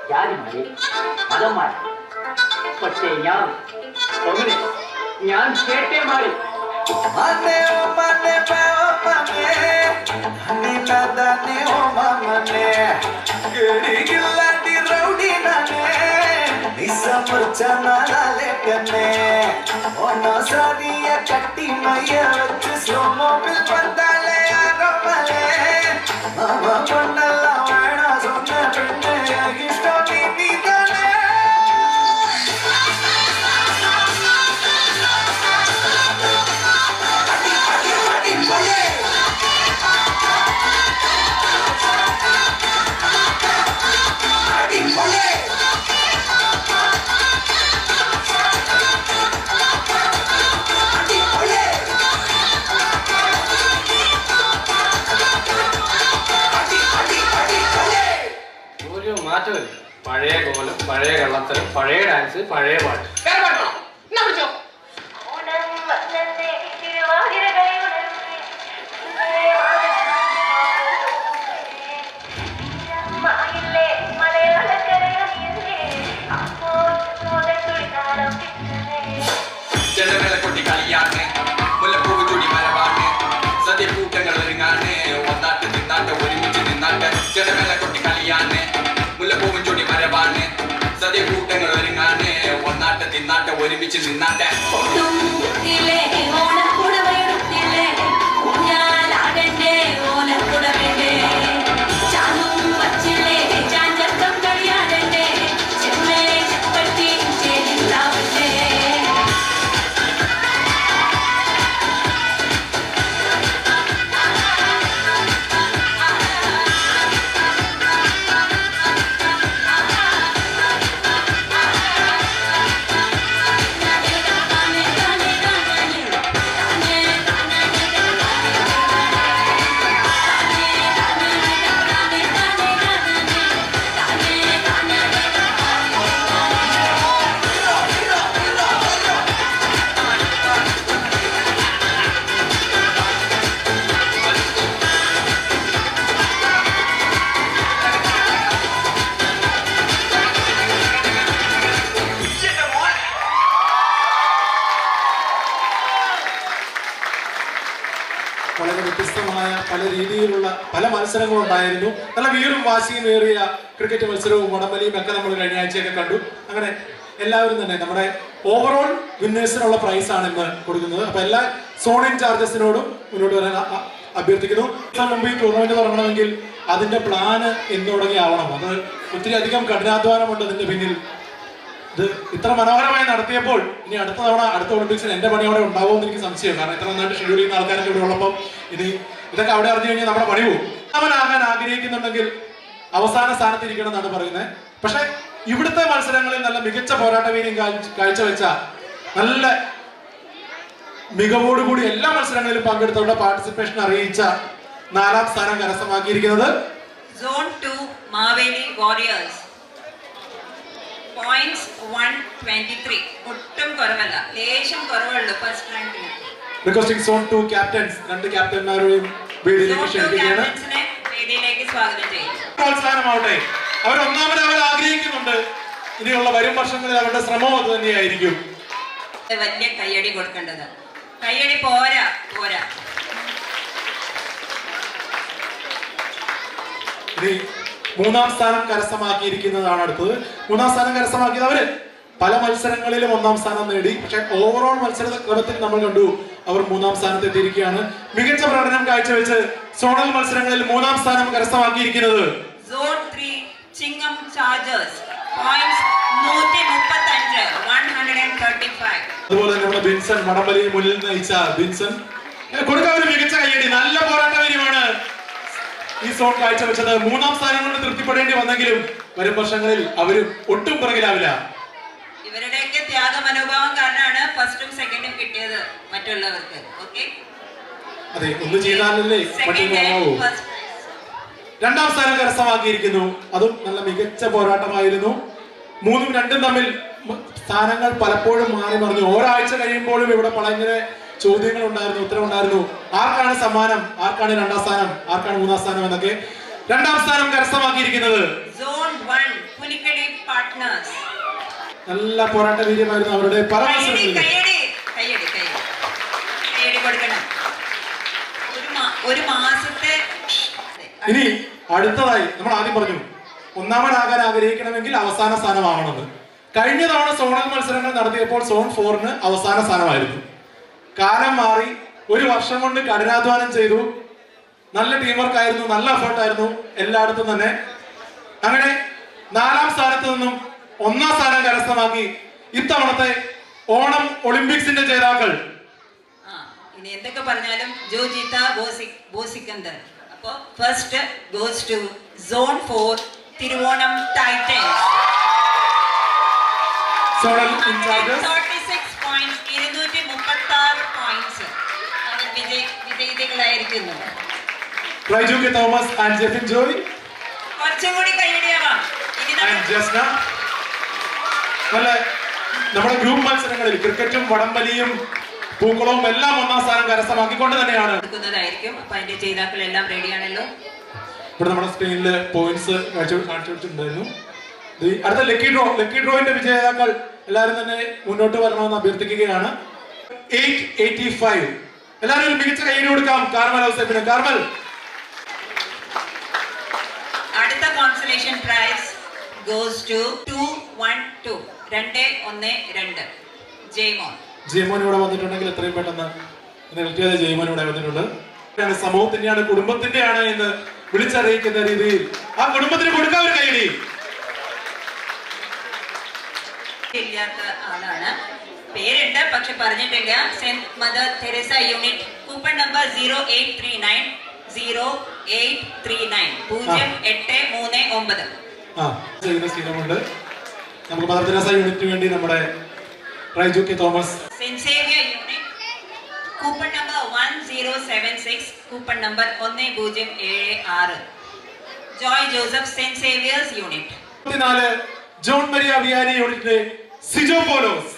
ജാതിമാരെ മതന്മാരെ പക്ഷേ ഞാൻ കേട്ടേ മാറി മനെ ഓ മനെ പാവ മനെ ഹനിലദനെ ഓ മനെ ഗടിഗില്ലടി റൗഡി നനെ നിസമർച്ചനാലെ കനെ ഓന സാരിയ കട്ടി മയ്യ വെച്ച് സ്ലോമോബിൽ പന്താലെ ആരോമലെ മാമ പൊന്നല്ല വേണ സൊന്ന പെണ്ണെ ഇഷ്ടം നീ തന്നെ ഒരു മാറ്റമില്ല. പഴയ കോലം, പഴയ കള്ളത്തരം, പഴയ ഡാൻസ്, പഴയ പാട്ട്. ജനമേള കൊട്ടി കളിയാണ്, മുല്ലപ്പൂവ് ചൂടി മരവാണ്, സദ്യക്കൂട്ടങ്ങൾ ഒരുങ്ങാണ്, ഒന്നാട്ട് നിന്നാട്ട് ഒരുമിച്ച് നിന്നാട്ട്. ജനമേള കൊട്ടി കളിയാണ്, മുല്ലപ്പൂവും ചൂടി മരവാണ്, സദ്യക്കൂട്ടങ്ങൾ ഒരുങ്ങാണ്, ഒന്നാട്ട് തിന്നാട്ട് ഒരുമിച്ച് നിന്നാട്ട്. വ്യത്യസ്തമായ പല രീതിയിലുള്ള പല മത്സരങ്ങളും ഉണ്ടായിരുന്നു. നല്ല വീറും വാശിയും ഏറിയ ക്രിക്കറ്റ് മത്സരവും വടംവലിയും ഒക്കെ നമ്മൾ കഴിഞ്ഞ ആഴ്ചയൊക്കെ കണ്ടു. അങ്ങനെ എല്ലാവരും തന്നെ നമ്മുടെ ഓവറോൾ വിന്നേഴ്സിനുള്ള പ്രൈസാണ് ഇന്ന് കൊടുക്കുന്നത്. അപ്പൊ എല്ലാ സോൺ ഇൻചാർജസിനോടും മുന്നോട്ട് വരാൻ അഭ്യർത്ഥിക്കുന്നു. മുമ്പ് ഈ ടൂർണമെന്റ് തുടങ്ങണമെങ്കിൽ അതിന്റെ പ്ലാന് എന്ന് തുടങ്ങി ആവണം. അത് ഒത്തിരി അധികം കഠിനാധ്വാനമുണ്ട് അതിന്റെ പിന്നിൽ. ഇത് ഇത്ര മനോഹരമായി നടത്തിയപ്പോൾ ഇനി അടുത്ത തവണ അടുത്ത ഒളിമ്പിക്സിൽ എന്റെ പണി അവിടെ ഉണ്ടാവുമെന്ന് എനിക്ക് സംശയം. കാരണം ഇത്ര നന്നായിട്ട് ഷെഡ്യൂൾ ചെയ്യുന്ന ആൾക്കാരൊക്കെ ഇവിടെ ഉള്ളപ്പോൾ ഇതൊക്കെ അവിടെ അറിഞ്ഞു കഴിഞ്ഞാൽ നമ്മുടെ പണി പോകും. അവനാകാൻ ആഗ്രഹിക്കുന്നുണ്ടെങ്കിൽ അവസാന സ്ഥാനത്ത് ഇരിക്കണം എന്നാണ് പറയുന്നത്. പക്ഷെ ഇവിടുത്തെ മത്സരങ്ങളിൽ നല്ല മികച്ച പോരാട്ട വീര്യം കാഴ്ചവെച്ച നല്ല മികവോടുകൂടി എല്ലാ മത്സരങ്ങളിലും പങ്കെടുത്തവരുടെ പാർട്ടിസിപ്പേഷൻ അറിയിച്ച 4ാം സ്ഥാനം കരസ്ഥമാക്കിയിരിക്കുന്നത് സോൺ 2 മാവേലി വാരിയേഴ്സ്. പോയിന്റ്സ് 123. ഒട്ടും കുറവല്ല, ലേശം കുറവുള്ളൂ ഫസ്റ്റ് റാങ്കിന്. റിക്വസ്റ്റിംഗ് സോൺ 2 ക്യാപ്റ്റൻസ്, 2 ക്യാപ്റ്റന്മാരെയും വേദിയിലേക്ക് ക്ഷണിക്കുകയാണ്. വേദിയിലേക്ക് സ്വാഗതം ചെയ്യും. പ്രോത്സാഹനമാവട്ടെ. അവർ ആഗ്രഹിക്കുന്നുണ്ട്. ഇനിയുള്ള വരും വർഷങ്ങളിൽ അവരുടെ ശ്രമം അത് തന്നെയായിരിക്കും. വലിയ കയ്യടി കൊടുക്കേണ്ടത്. കയ്യടി പോരാ. ഇനി 3ാം സ്ഥാനം കരസ്ഥമാക്കിയിരിക്കുന്നതാണ് അടുത്തത്. 3ാം സ്ഥാനം കരസ്ഥമാക്കിയത് അവര് പല മത്സരങ്ങളിലും 1ാം സ്ഥാനം നേടി. പക്ഷെ ഓവറോൾ മത്സര ക്രമത്തിൽ നമ്മൾ കണ്ടു അവർ 3ാം സ്ഥാനത്ത് എത്തിയിരിക്കുകയാണ്. മികച്ച പ്രകടനം കാഴ്ചവെച്ച് സോണൽ മത്സരങ്ങളിൽ 3ാം സ്ഥാനം കരസ്ഥമാക്കിയിരിക്കുന്നത് സോൺ 3 ചിങ്ങം ചാർജേഴ്സ്. പോയിന്റ്സ് 135. 135. അതുപോലെ നമ്മുടെ ബിൻസൺ വടംവലി മുന്നിൽ നയിച്ച ബിൻസൺ കൊടുക്കാൻ ഒരു മികച്ച കയ്യടി. നല്ല പോരാട്ട വീര്യമാണ് ഈ സോൺ കാഴ്ചവെച്ചത്. 3ാം സ്ഥാനം കൊണ്ട് തൃപ്തിപ്പെടേണ്ടി വന്നെങ്കിലും വരും വർഷങ്ങളിൽ അവരും ഒട്ടും പിറകിലാവില്ല. ഇവരുടെയൊക്കെ ത്യാഗ മനോഭാവം കാരണമാണ് ഫസ്റ്റും സെക്കൻഡും കിട്ടിയത് മറ്റുള്ളവർക്ക്. ഓക്കെ, അതെ, ഒന്ന് ചെയ്താലല്ലേ മറ്റുള്ളവരാവൂ. 2ാം സ്ഥാനം കരസ്ഥമാക്കിയിരിക്കുന്നു. അതും നല്ല മികച്ച പോരാട്ടമായിരുന്നു. 3ഉം 2ഉം തമ്മിൽ സ്ഥാനങ്ങൾ പലപ്പോഴും മാറി മറിഞ്ഞു. ഒരാഴ്ച കഴിയുമ്പോഴും ഇവിടെ പളങ്ങനെ ചോദ്യങ്ങൾ ഉണ്ടായിരുന്നു, ഉത്തരവുണ്ടായിരുന്നു. ആർക്കാണ് സമ്മാനം, ആർക്കാണ് 2ാം സ്ഥാനം, ആർക്കാണ് 3ാം സ്ഥാനം എന്നൊക്കെ. 2ാം സ്ഥാനം കരസ്ഥമാക്കിയിരിക്കുന്നത് സോൺ 1 പുലിക്കടി പാർട്ട്നേഴ്സ്. നല്ല പോരാട്ട വീര്യമായിരുന്നു അവരുടെ പല മത്സരങ്ങളിലും. ഒരു മാസത്തെ. ഇനി അടുത്തതായി നമ്മൾ ആദ്യം പറഞ്ഞു 1ാമനാകാൻ ആഗ്രഹിക്കണമെങ്കിൽ അവസാന സ്ഥാനമാവണമെന്ന്. കഴിഞ്ഞ തവണ സോണൽ മത്സരങ്ങൾ നടത്തിയപ്പോൾ സോൺ 4ന് അവസാന സ്ഥാനമായിരുന്നു. കാലം മാറി, ഒരു വർഷം കൊണ്ട് കഠിനാധ്വാനം ചെയ്തു. നല്ല ടീം വർക്ക് ആയിരുന്നു, നല്ല എഫേർട്ടായിരുന്നു എല്ലായിടത്തും തന്നെ. അങ്ങനെ 4ാം സ്ഥാനത്ത് നിന്നും 1ാം സ്ഥാനം കരസ്ഥമാക്കി ഇത്തവണത്തെ ഓണം ഒളിമ്പിക്സിന്റെ ജേതാക്കൾ. ഇനി എന്തൊക്കെ പറഞ്ഞാലും ജോ ജീത്ത ബോസിക്കന്ദർ. അപ്പോ first goes to zone 4 Thiruvonam titans. Zonal incharges 36 points, 236 points. അവർ വിജയികളായിരിക്കുന്നു. Raiju K Thomas and Jefin Joy. കുറച്ചും കൂടി കൈയടിയാവാം. നല്ല നമ്മുടെ ഗ്രൂപ്പ് മത്സരങ്ങളിൽ ക്രിക്കറ്റും വടംവലിയും പൂക്കളവും എല്ലാം 1ാം സ്ഥാനം കരസ്ഥമാക്കിക്കൊണ്ട് തന്നെയാണ്. അപ്പൊ അതിന്റെ ജേതാക്കളെല്ലാം റെഡിയാണല്ലോ. ഇവിടെ നമ്മുടെ സ്ക്രീനില് പോയിന്റ്സ് കാണിച്ചിട്ടുണ്ടായിരുന്നു. അടുത്ത ലക്കി ഡ്രോയിന്റെ വിജേതാക്കൾ എല്ലാവരും തന്നെ മുന്നോട്ട് വരണമെന്ന് അഭ്യർത്ഥിക്കുകയാണ്. 885. എല്ലാവരും ഒരു മികച്ച കയ്യടി കൊടുക്കാം കാർമൽ ഔസേപ്പിന്. കാർമൽ. അടുത്ത consolation prize goes to 212 212 Jaimon. Jaimon ഇവിടെ വന്നിട്ടുണ്ടെങ്കിൽ എത്രയും പെട്ടെന്ന് ജയ്മോൻ ഇവിടെ വന്നിട്ടുണ്ട്. സമൂഹത്തിന്റെയാണ്, കുടുംബത്തിന്റെയാണ് എന്ന് വിളിച്ചറിയിക്കുന്ന രീതിയിൽ ആ കുടുംബത്തിന് കൊടുക്കാൻ ഒരു കയ്യടി. ഇല്ലാത്ത ആളാണ്, പേരുണ്ട് പക്ഷെ പറഞ്ഞിട്ടില്ല. Saint Mother Teresa unit. Coupon number 0839 0839. ചെയ്യുന്ന സ്ഥിരമുണ്ട്. നമുക്ക് മദർ തെരേസ യൂണിറ്റിന് വേണ്ടി നമ്മുടെ Raiju K Thomas. Saint Xavier unit. Coupon number 1076. Coupon number 1076. Joy Joseph saint Xavier's unit. 24 John Maria Vianney യൂണിറ്റിലെ സിജോ പോലോസ്.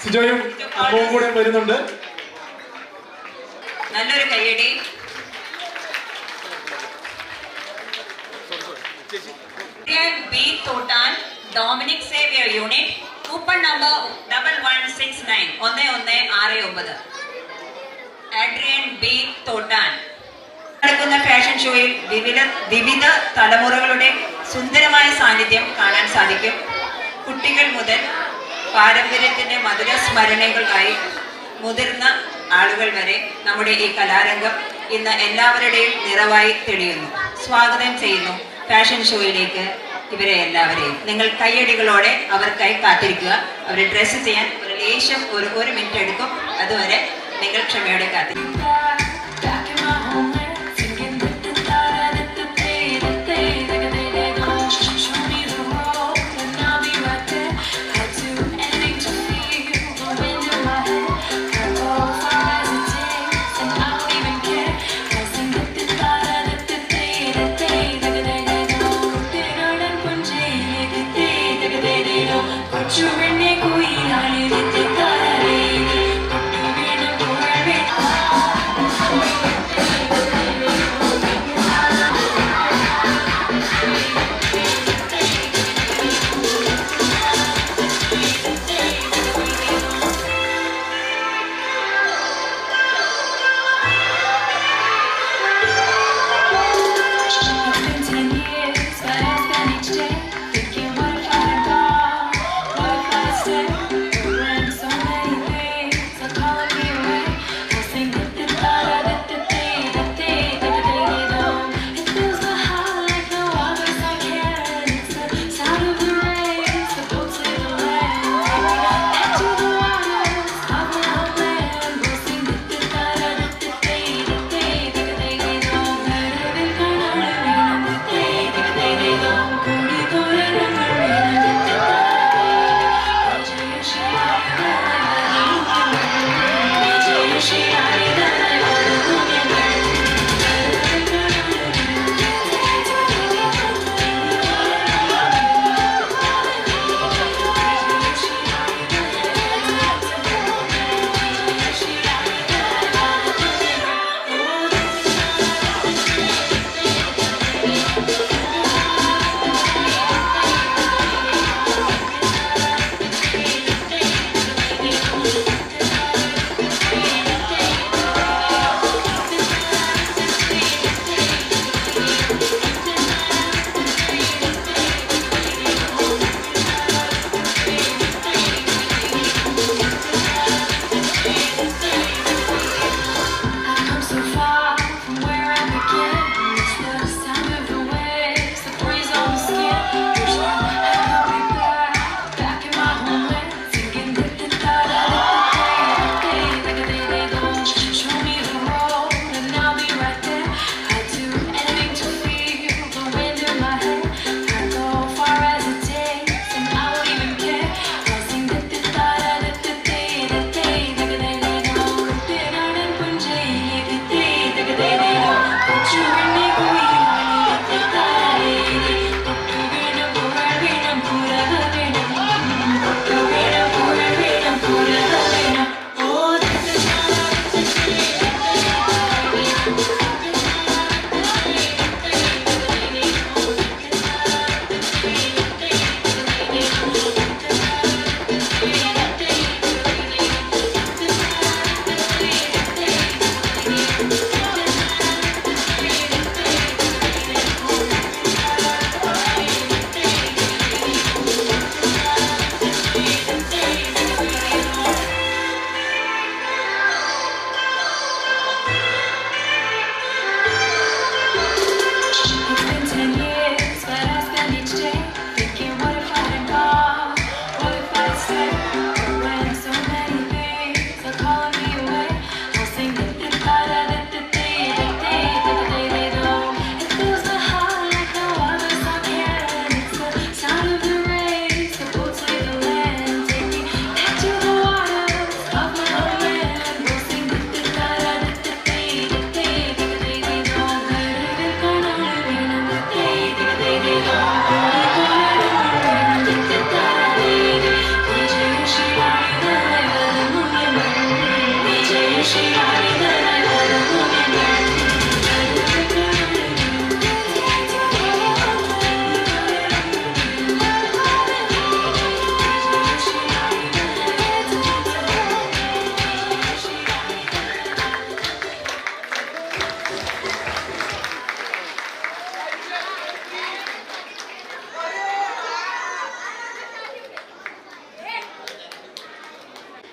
സിജോയും അമ്മവും കൂടെ വരുന്നുണ്ട്. നല്ലൊരു കയ്യടി. B Thottan Dominic Xavier unit. Coupon number 1169 1169. Adrian B Thottan. നടക്കുന്ന ഫാഷൻ ഷോയിൽ വിവിധ തലമുറകളുടെ സുന്ദരമായ സാന്നിധ്യം കാണാൻ സാധിക്കും. കുട്ടികൾ മുതൽ പാരമ്പര്യത്തിന്റെ മധുര സ്മരണകളായി മുതിർന്ന ആളുകൾ വരെ നമ്മുടെ ഈ കലാരംഗം ഇന്ന് എല്ലാവരുടെയും നിറവായി തെളിയുന്നു. സ്വാഗതം ചെയ്യുന്നു ഫാഷൻ ഷോയിലേക്ക് ഇവരെ എല്ലാവരെയും. നിങ്ങൾ കയ്യടികളോടെ അവർക്കായി കാത്തിരിക്കുക. അവരെ ഡ്രസ്സ് ചെയ്യാൻ ഒരു ലേശം ഒരു മിനിറ്റ് എടുക്കും. അതുവരെ നിങ്ങൾ ക്ഷമയോടെ കാത്തിരിക്കുക.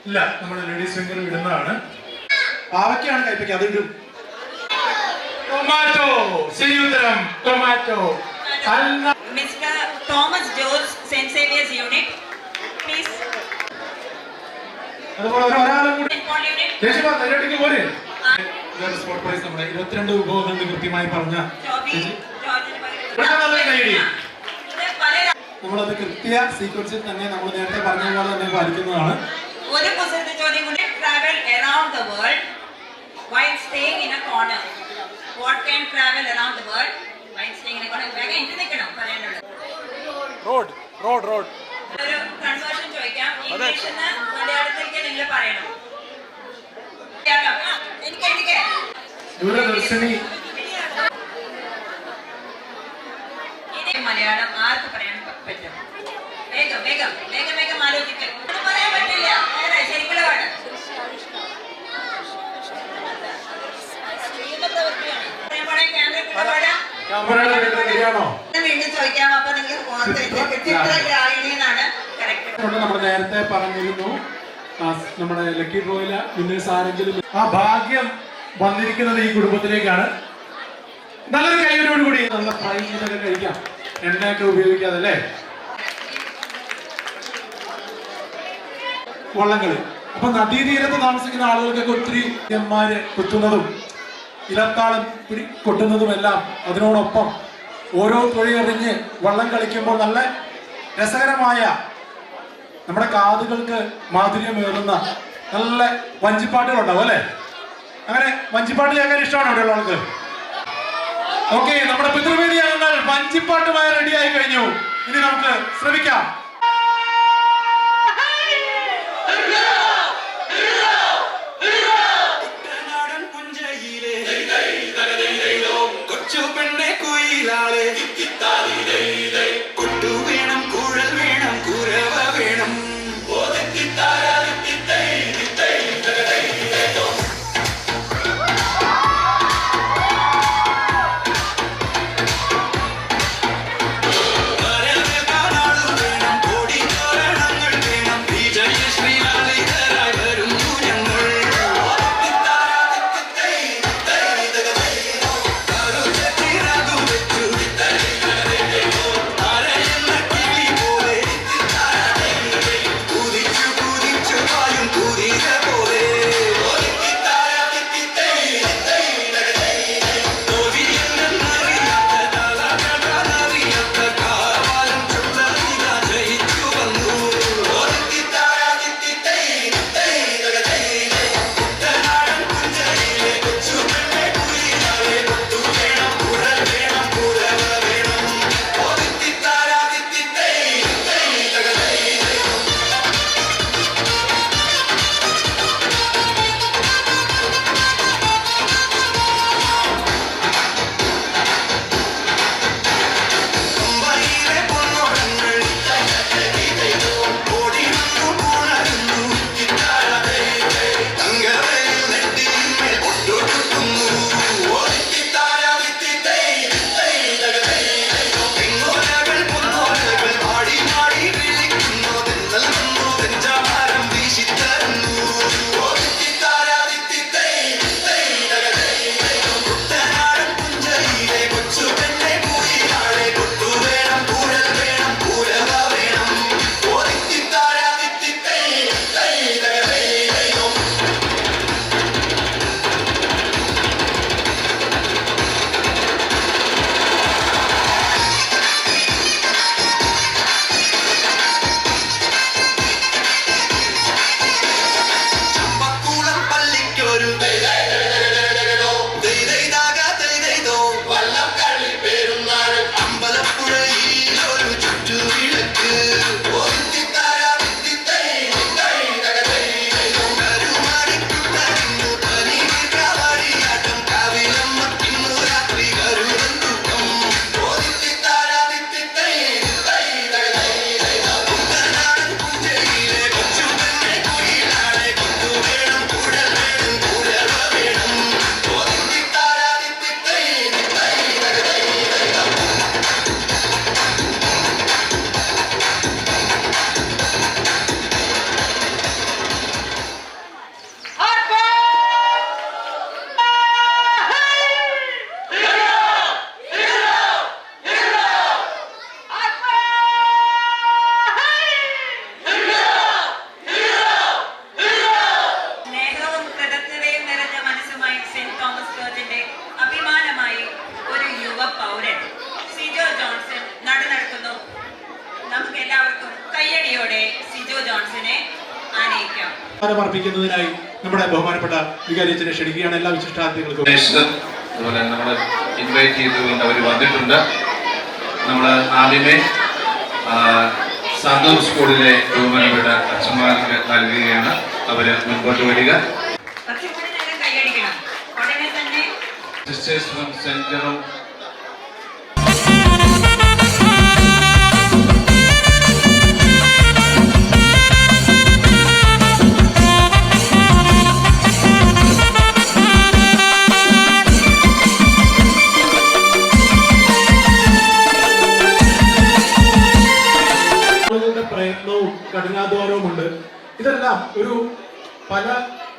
ഇല്ല, നമ്മുടെ ലേഡീസ് ഫിംഗർ ഇടുന്നതാണ്. പാവയ്ക്കാണ് കയ്പയ്ക്ക്, അത് ഇടും. ടൊമാറ്റോ, ശരി ഉത്തരം, tomato. Mister Thomas George, saint Xavier's unit, please. അതുപോലെ ഒരാളും കൂടി പോരെ. സ്പോട്ട് പ്രൈസ് നമ്മുടെ 22 വിഭവങ്ങൾ കൃത്യമായി പറഞ്ഞ നമ്മളത് കൃത്യ സീക്വൻസിൽ തന്നെ നമ്മൾ നേരത്തെ പറഞ്ഞ പോലെ തന്നെ പാലിക്കുന്നതാണ്. ഒരു കുസൃതി ചോദ്യം കൂടി. Travel around the world while staying in a corner. What can travel around the world while staying in a corner? വേഗം എനിക്ക് നിൽക്കണം പറയാനുള്ളത്. Road road road. ഒരു കൺവേർഷൻ ചോദിക്കാം. ഇംഗ്ലീഷിൽ നിന്ന് മലയാളത്തിലേക്ക് നിങ്ങൾ പറയണം. എനിക്ക് ദൂരദർശിനി. മലയാളം ആർക്ക് പറയാൻ പറ്റും? വേഗം വേഗം വേഗം വേഗം ആലോചിക്കും. പറയാൻ പറ്റില്ല. ശരിക്കുള്ള പാട് വീണ്ടും ചോദിക്കാം. അപ്പൊ നിങ്ങൾ നമ്മൾ നേരത്തെ പറഞ്ഞിരുന്നു നമ്മുടെ ലക്കി ഡ്രോയില് വിന്നേഴ്സ് ആരെങ്കിലും ആ ഭാഗ്യം വന്നിരിക്കുന്നത് ഈ കുടുംബത്തിലേക്കാണ്. നല്ലൊരു കൈയോട് കൂടി നല്ല ഫ്രൈ ചെയ്തൊക്കെ കഴിക്കാം, എണ്ണയൊക്കെ ഉപയോഗിക്കാതെ അല്ലേ. വള്ളംകളി. അപ്പൊ നദീതീരത്ത് താമസിക്കുന്ന ആളുകൾക്കൊക്കെ ഒത്തിരി ന്മാര് കുത്തുന്നതും ഇലത്താളം കൊട്ടുന്നതുമെല്ലാം അതിനോടൊപ്പം ഓരോ തുഴയെറിഞ്ഞ് വള്ളം കളിക്കുമ്പോൾ നല്ല രസകരമായ നമ്മുടെ കാതുകൾക്ക് മാധുര്യമേറുന്ന നല്ല വഞ്ചിപ്പാട്ടുകളുണ്ടാവും അല്ലെ. അങ്ങനെ വഞ്ചിപ്പാട്ട് കേൾക്കാൻ ഇഷ്ടമാണോ അവിടെയുള്ള ആൾക്ക്? ഓക്കെ, നമ്മുടെ പിതൃവേദി അംഗങ്ങൾ വഞ്ചിപ്പാട്ടുമായി റെഡിയായി കഴിഞ്ഞു. ഇനി നമുക്ക് ശ്രമിക്കാം. കൊച്ചു പെണ്ണെ കുയിലാളെ കൊട്ടു വേണം, കുഴൽ വേണം, കുരവ വേണം. വരവേൽക്കാനാളു വേണം, നമുക്ക് എല്ലാവർക്കും കയ്യടിയോടെ സിജോ ജോൺസനെ ആനയിക്കാം. അർപ്പിക്കുന്നതിനായി നമ്മുടെ ബഹുമാനപ്പെട്ട വികാരിയച്ഛനെ ക്ഷണിക്കുകയാണ്. എല്ലാ വിശിഷ്ടാതിഥികൾക്കും അതുപോലെ നമ്മൾ ഇൻവൈറ്റ് ചെയ്തുകൊണ്ട് അവർ വന്നിട്ടുണ്ട്. നമ്മൾ ആദ്യമേ സാന്തോം സ്കൂളിലെ ബഹുമാനപ്പെട്ട അച്ഛന്മാർക്ക് നൽകുകയാണ്. അവർ മുൻപോട്ട് വരിക. കയ്യടിക്കണം. ഉടനെ തന്നെ സിസ്റ്റേഴ്സ് ഫ്രം സെന്റ് ജെറോം പ്രയത്നവും കഠിനാധ്വാനവുമുണ്ട്. ഇതെല്ലാം ഒരു പല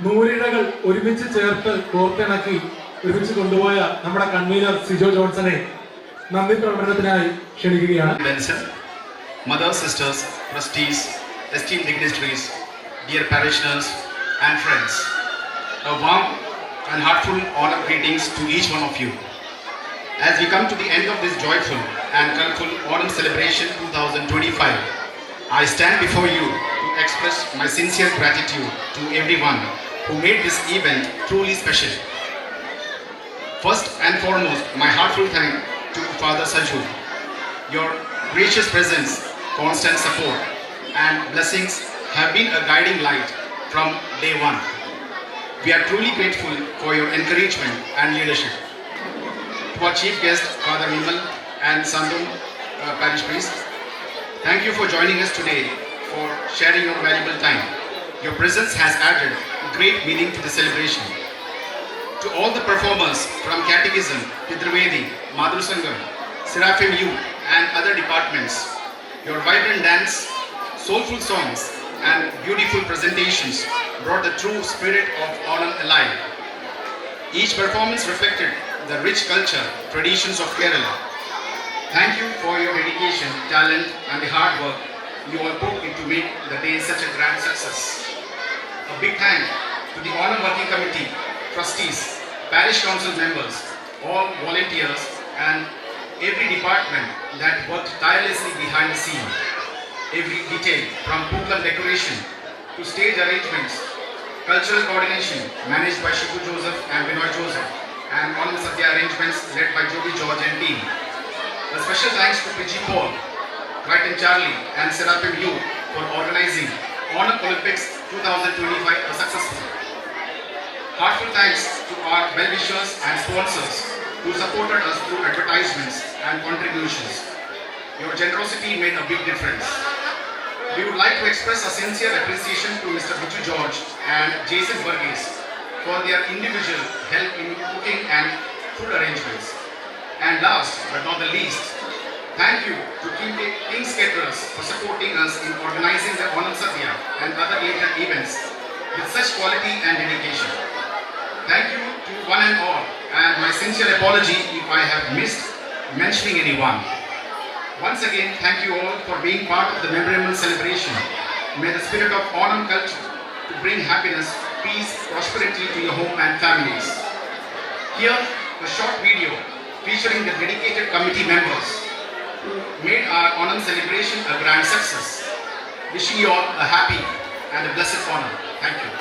നൂലിഴകൾ ഒരുമിച്ച് ചേർത്ത് കോർത്തിണക്കി ഒരുമിച്ച് കൊണ്ടുപോയ നമ്മുടെ കൺവീനർ സിജോ ജോൺസനെ നന്ദി പ്രകടനത്തിനായി ക്ഷണിക്കുകയാണ്. Mothers, sisters, trustees, esteemed dignitaries, dear parishioners and friends, a warm and heartful honor greetings to each one of you. As we come to the end of this joyful and colorful Autumn Celebration 2025, I stand before you to express my sincere gratitude to everyone who made this event truly special. First and foremost, my heartfelt thanks to Father Saju. Your gracious presence, constant support, and blessings have been a guiding light from day one. We are truly grateful for your encouragement and leadership. To our chief guest, Father Vimal and Sandum Parish Priest, thank you for joining us today for sharing your valuable time. Your presence has added great meaning to the celebration. To all the performers from Catechism, Pitrivedi, Madhur Sangam, Seraphim Youth and other departments, your vibrant dance, soulful songs and beautiful presentations brought the true spirit of Onam alive. Each performance reflected the rich culture, traditions of Kerala. Thank you for your dedication, talent and the hard work you all put into make the day such a grand success. A big thank to the Onam Working Committee, trustees, parish council members, all volunteers and every department that worked tirelessly behind the scene. Every detail from Puklam decoration to stage arrangements, cultural coordination managed by Shibu Joseph and Binoy Joseph, and Onam Sadhya arrangements led by Joby George and team. A special thanks to Pidgey Paul, Crichton Charlie and Seraphim Youth for organizing Onam Olympics 2025 a successful. Heartfelt thanks to our well-wishers and sponsors who supported us through advertisements and contributions. Your generosity made a big difference. We would like to express a sincere appreciation to Mr. Biju George and Jason Burgess for their individual help in cooking and food arrangements. And last but not the least, thank you to King's Caterers for supporting us in organizing the Onam Sadhya and other related events with such quality and dedication. Thank you to one and all, and my sincere apology if I have missed mentioning anyone. Once again, thank you all for being part of the memorable celebration. May the spirit of Onam culture to bring happiness, peace, prosperity to your home and families. Here, a short video featuring the dedicated committee members who made our Onam celebration a grand success. Wishing you all a happy and a blessed Onam. Thank you.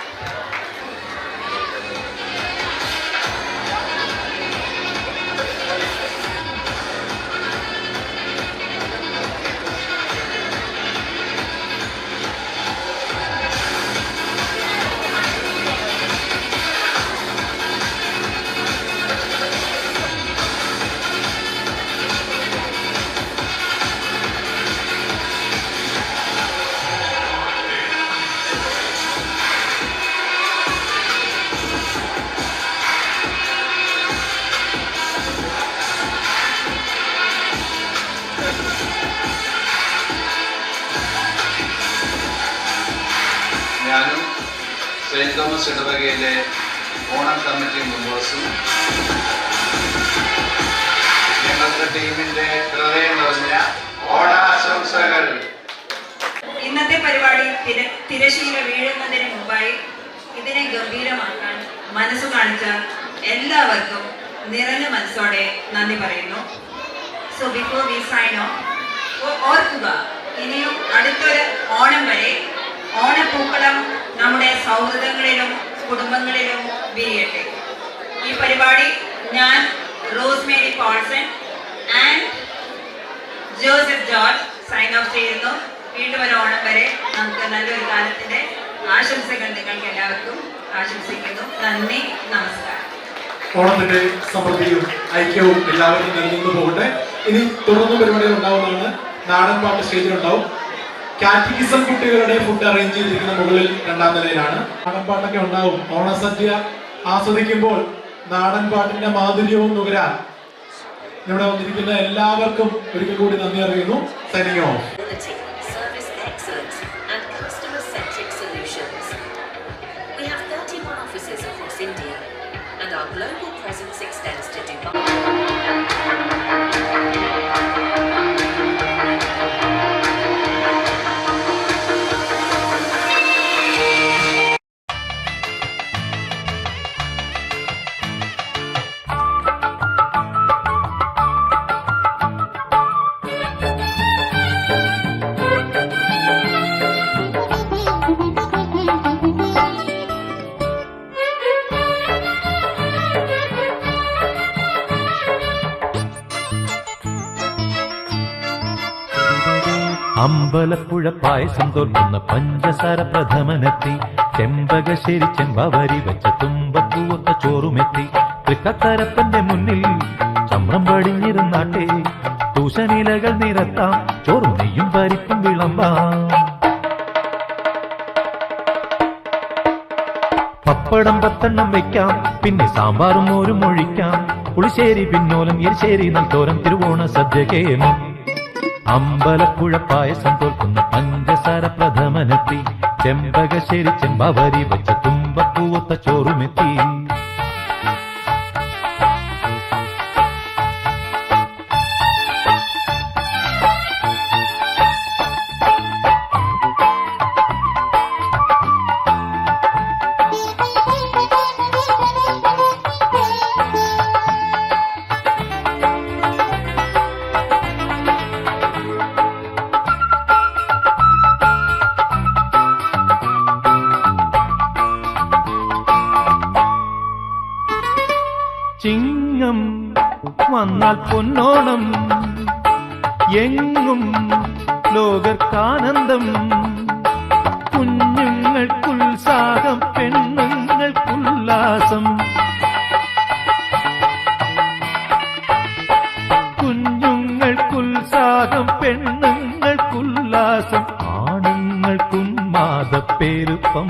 ഞാനും Saint Thomas ഇടവകയിലെ Onam committee മെമ്പേഴ്സും ഞങ്ങളുടെ ടീമിന്റെ ഹൃദയം നിറഞ്ഞ ഓണാശംസകൾ. ഇന്നത്തെ പരിപാടി തിരശീല വീഴുന്നതിന് മുമ്പായി ഇതിനെ ഗംഭീരമാക്കാൻ മനസ്സു കാണിച്ച എല്ലാവർക്കും നിറഞ്ഞ മനസ്സോടെ നന്ദി പറയുന്നു. So before we sign off, ഓർക്കുക ഇനി കുടുംബങ്ങളിലും വിരിയട്ടെ. ഈ പരിപാടി ഞാൻ Rosemary Paulson and Joseph George sign off ചെയ്യുന്നു. വീണ്ടും ഒരു ഓണം വരെ നമുക്ക് നല്ലൊരു കാലത്തിന്റെ ആശംസകൾ നിങ്ങൾക്ക് എല്ലാവർക്കും ആശംസിക്കുന്നു. നന്ദി, നമസ്കാരം. ഓണത്തിന്റെ സമൃദ്ധിയും ഐക്യവും എല്ലാവർക്കും നൽകുന്നു പോകട്ടെ. ഇനി തുടർന്ന് പരിപാടികൾ ഉണ്ടാവുന്നതാണ്. നാടൻ പാട്ട് സ്റ്റേജിലുണ്ടാവും. കാറ്റഗിസം കുട്ടികളുടെ ഫുഡ് അറേഞ്ച് ചെയ്തിരിക്കുന്ന മുകളിൽ 2ാം നിലയിലാണ്. നാടൻ പാട്ടൊക്കെ ഉണ്ടാവും. ഓണസദ്യ ആസ്വദിക്കുമ്പോൾ നാടൻ പാട്ടിന്റെ മാധുര്യവും നുകരാൻ ഇവിടെ വന്നിരിക്കുന്ന എല്ലാവർക്കും ഒരിക്കൽ കൂടി നന്ദി അറിയുന്നു. Signing off. Service excellence and customer-centric solutions. We have 31 offices across India and our global presence extends to Dubai. Ambalappuzha payasam തോൽക്കുന്ന പഞ്ചസാര പ്രഥമനെത്തി, ചെമ്പകശ്ശേരി ചെമ്പവരി വെച്ച തുമ്പപ്പൂവൊത്ത ചോറുമെത്തി, തൃക്കത്തരപ്പന്റെ മുന്നിൽ ചമ്രം പടിഞ്ഞിരുന്നാട്ടെ, തൂശനിലകൾ നിരത്താം, ചോറും നെയ്യും പരിപ്പും വിളമ്പാം. പപ്പടം 10 വെക്കാം, പിന്നെ സാമ്പാറും മോരും ഒഴിക്കാം, പുളിശ്ശേരി പിന്നോലം എരിശ്ശേരി നൽത്തോരം തിരുവോണ സദ്യ കേമം. അമ്പലപ്പുഴ പായസം തോൽക്കുന്ന പഞ്ചസാര പ്രഥമനെത്തി, ചെമ്പകശ്ശേരി ചെമ്പവരി വെച്ച തുമ്പപ്പൂവൊത്ത ചോറുമെത്തി. ചിങ്ങം വന്നാൽ പൊന്നോണം, എങ്ങും ലോകർക്കാനന്ദം, കുഞ്ഞുങ്ങൾക്കുത്സാഹം, പെണ്ണുങ്ങൾക്കുല്ലാസം, കുഞ്ഞുങ്ങൾക്കുത്സാഹം, പെണ്ണുങ്ങൾക്കുല്ലാസം, ആണുങ്ങൾക്കുന്മാദപ്പെരുപ്പം,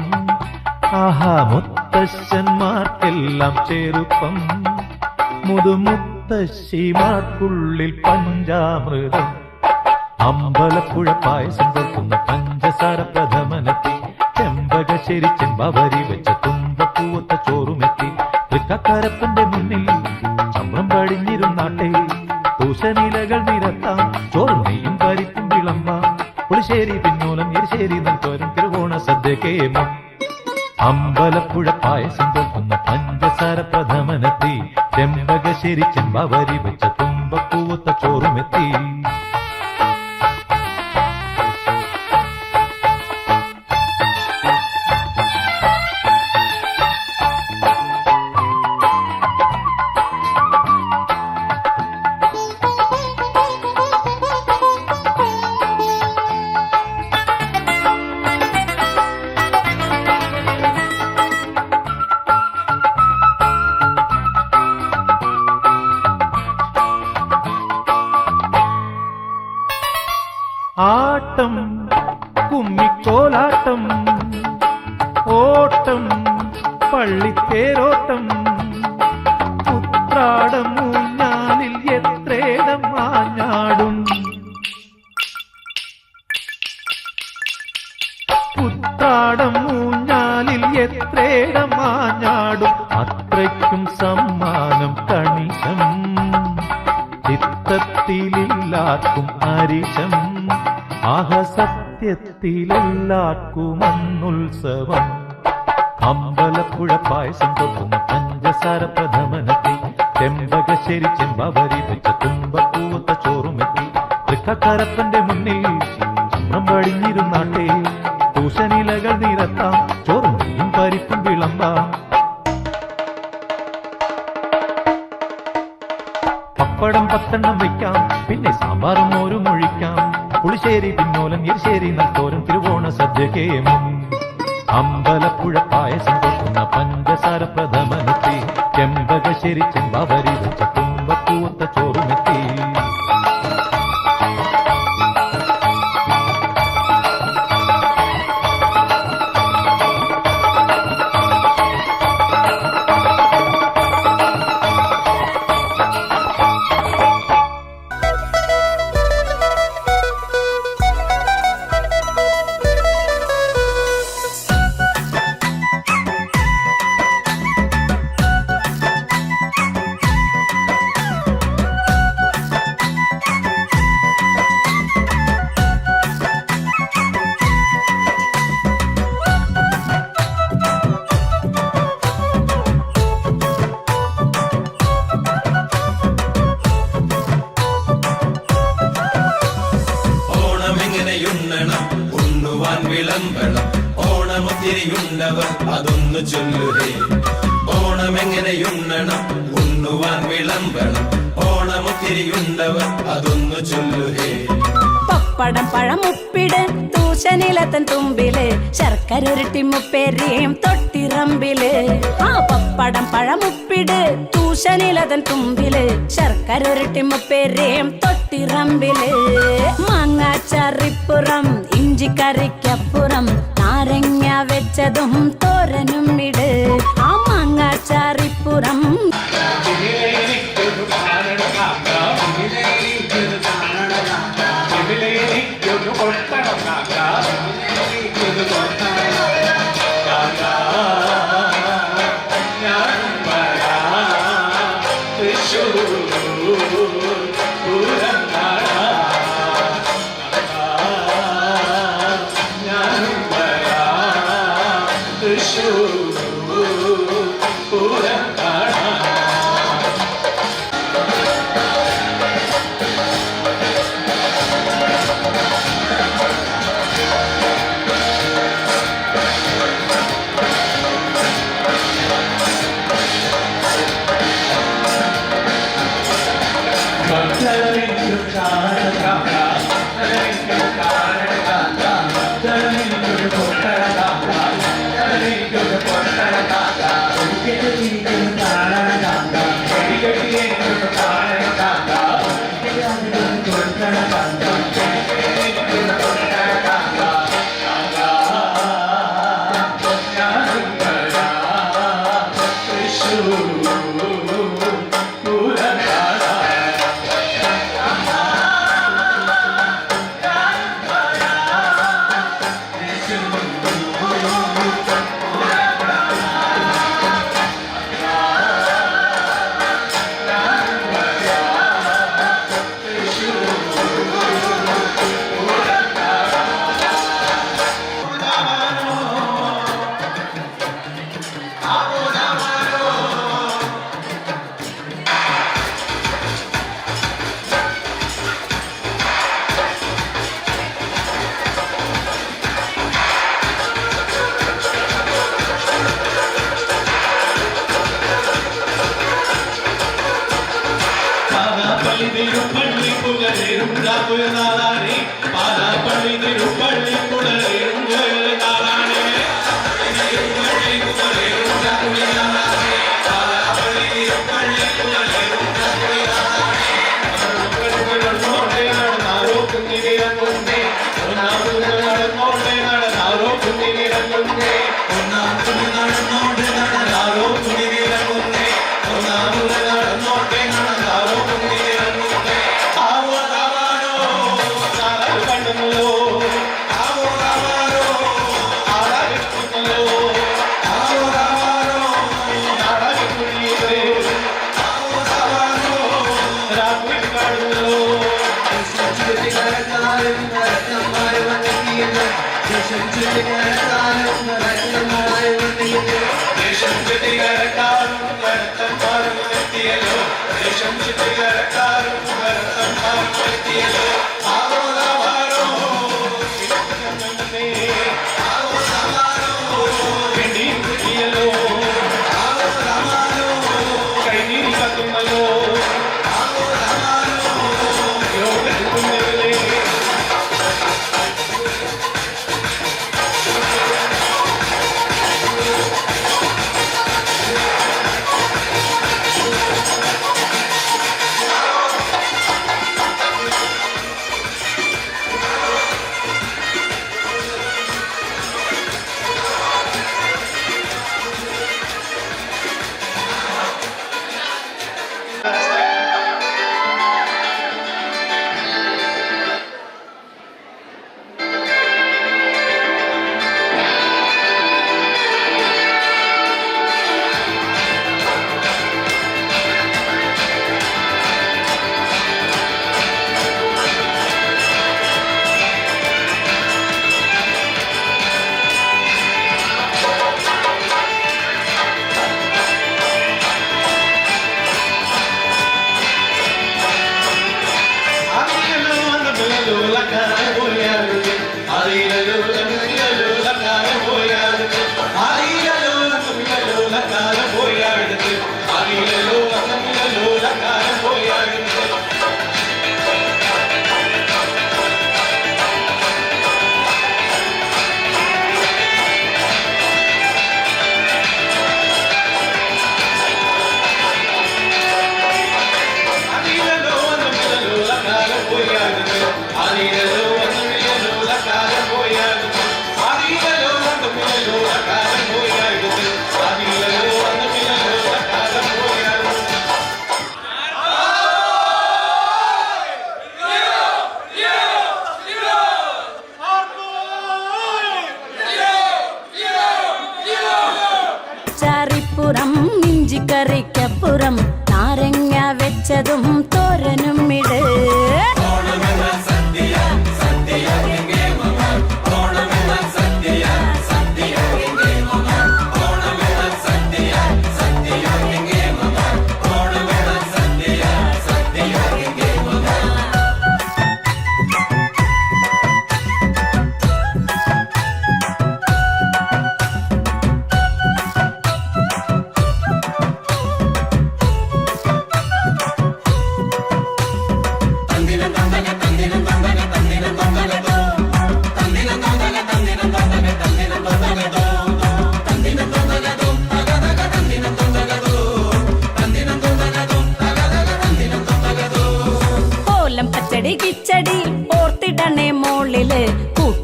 ആഹാ മുത്തശ്ശന്മാർക്കെല്ലാം ചെറുപ്പം, മുതുമുത്തശ്ശിമാർക്കുള്ളിൽ പഞ്ചാമൃതം. അമ്പലപ്പുഴ പായസം തോൽക്കുന്ന പഞ്ചസാര പ്രഥമനെത്തി, ചെമ്പകശ്ശേരി ചെമ്പവരി വെച്ച തുമ്പപ്പൂവൊത്ത ചോറുമെത്തി, തൃക്കക്കരപ്പന്റെ മുന്നിൽ ചമ്രം പടിഞ്ഞിരുന്നാട്ടെ, തൂശനിലകൾ നിരത്താം, ചോറും നെയ്യും പരിപ്പും വിളമ്പാം, പുളിശ്ശേരി പിന്നോലം എരിശ്ശേരി നൽത്തോരം തിരുവോണ സദ്യ കേമം. അമ്പലപ്പുഴ പായസം തോൽക്കുന്ന പഞ്ചസാര പ്രഥമനെത്തി, ചെമ്പകശ്ശേരി ചെമ്പവരി വെച്ച തുമ്പപ്പൂവൊത്ത ചോറുമെത്തി. ആട്ടം കുമ്മിക്കോലാട്ടം, ഓട്ടം പള്ളിത്തേരോട്ടം, ഉത്രാടം ഊഞ്ഞാലിൽ എത്രേടം ആഞ്ഞാടും, ഉത്രാടം ഊഞ്ഞാലിൽ എത്രേടം ആഞ്ഞാടും, അത്രയ്ക്കും സമ്മാനം കണിശം, ചിത്തത്തിലെല്ലാവർക്കും അരിശം, ആഹ സത്യത്തിലെല്ലാവർക്കും അന്നുത്സവം. അമ്പലപ്പുഴ പായസം തോൽക്കുന്ന പഞ്ചസാര പ്രഥമനെത്തി, ചെമ്പകശ്ശേരി ചെമ്പവരി വെച്ച തുമ്പപ്പൂവൊത്ത ചോറുമെത്തി, തൃക്കക്കരപ്പന്റെ മുന്നിൽ ചമ്രം പടിഞ്ഞിരുന്നാട്ടെ, തൂശനിലകൾ നിരത്താം, ചോറും നെയ്യും പരിപ്പും വിളമ്പാം, തിന്നാൽ തോരും തിരുവോണ സദ്യ കേമം അമ്പലപ്പുഴ പായസം കൊട്ടുന്ന പഞ്ചസാര പ്രഥമനെത്തി ചെമ്പകശ്ശേരി ചെമ്പാവരി വെച്ച തുമ്പപ്പൂത്ത ചോറുമെത്തി വിളമ്പണം ഓണമൊത്തിരിയുണ്ടവർ അതൊന്നു ചൊല്ലുകേ ഓണമെങ്ങനെയുണ്ണണം ഉണ്ണുവാൻ വിളമ്പണം ഓണമൊത്തിരിയുണ്ടവർ അതൊന്നു ചൊല്ലുകേ പപ്പടം പഴമുപ്പിട് തൂശനിലത്തൻ തുമ്പില് ശർക്കരൊരുട്ടി മുപ്പേരിയും തൊട്ടിറമ്പില് ആ പപ്പടം പഴമുപ്പിട് തൂശനിലതൻ തുമ്പില് ശർക്കരൊരുട്ടി മുപ്പേരിയും തൊട്ടിറമ്പില് മാങ്ങാച്ചറിപ്പുറം ഇഞ്ചിക്കറിക്കപ്പുറം നാരങ്ങ വെച്ചതും തോരനും ഇട് ആ മാങ്ങാച്ചറിപ്പുറം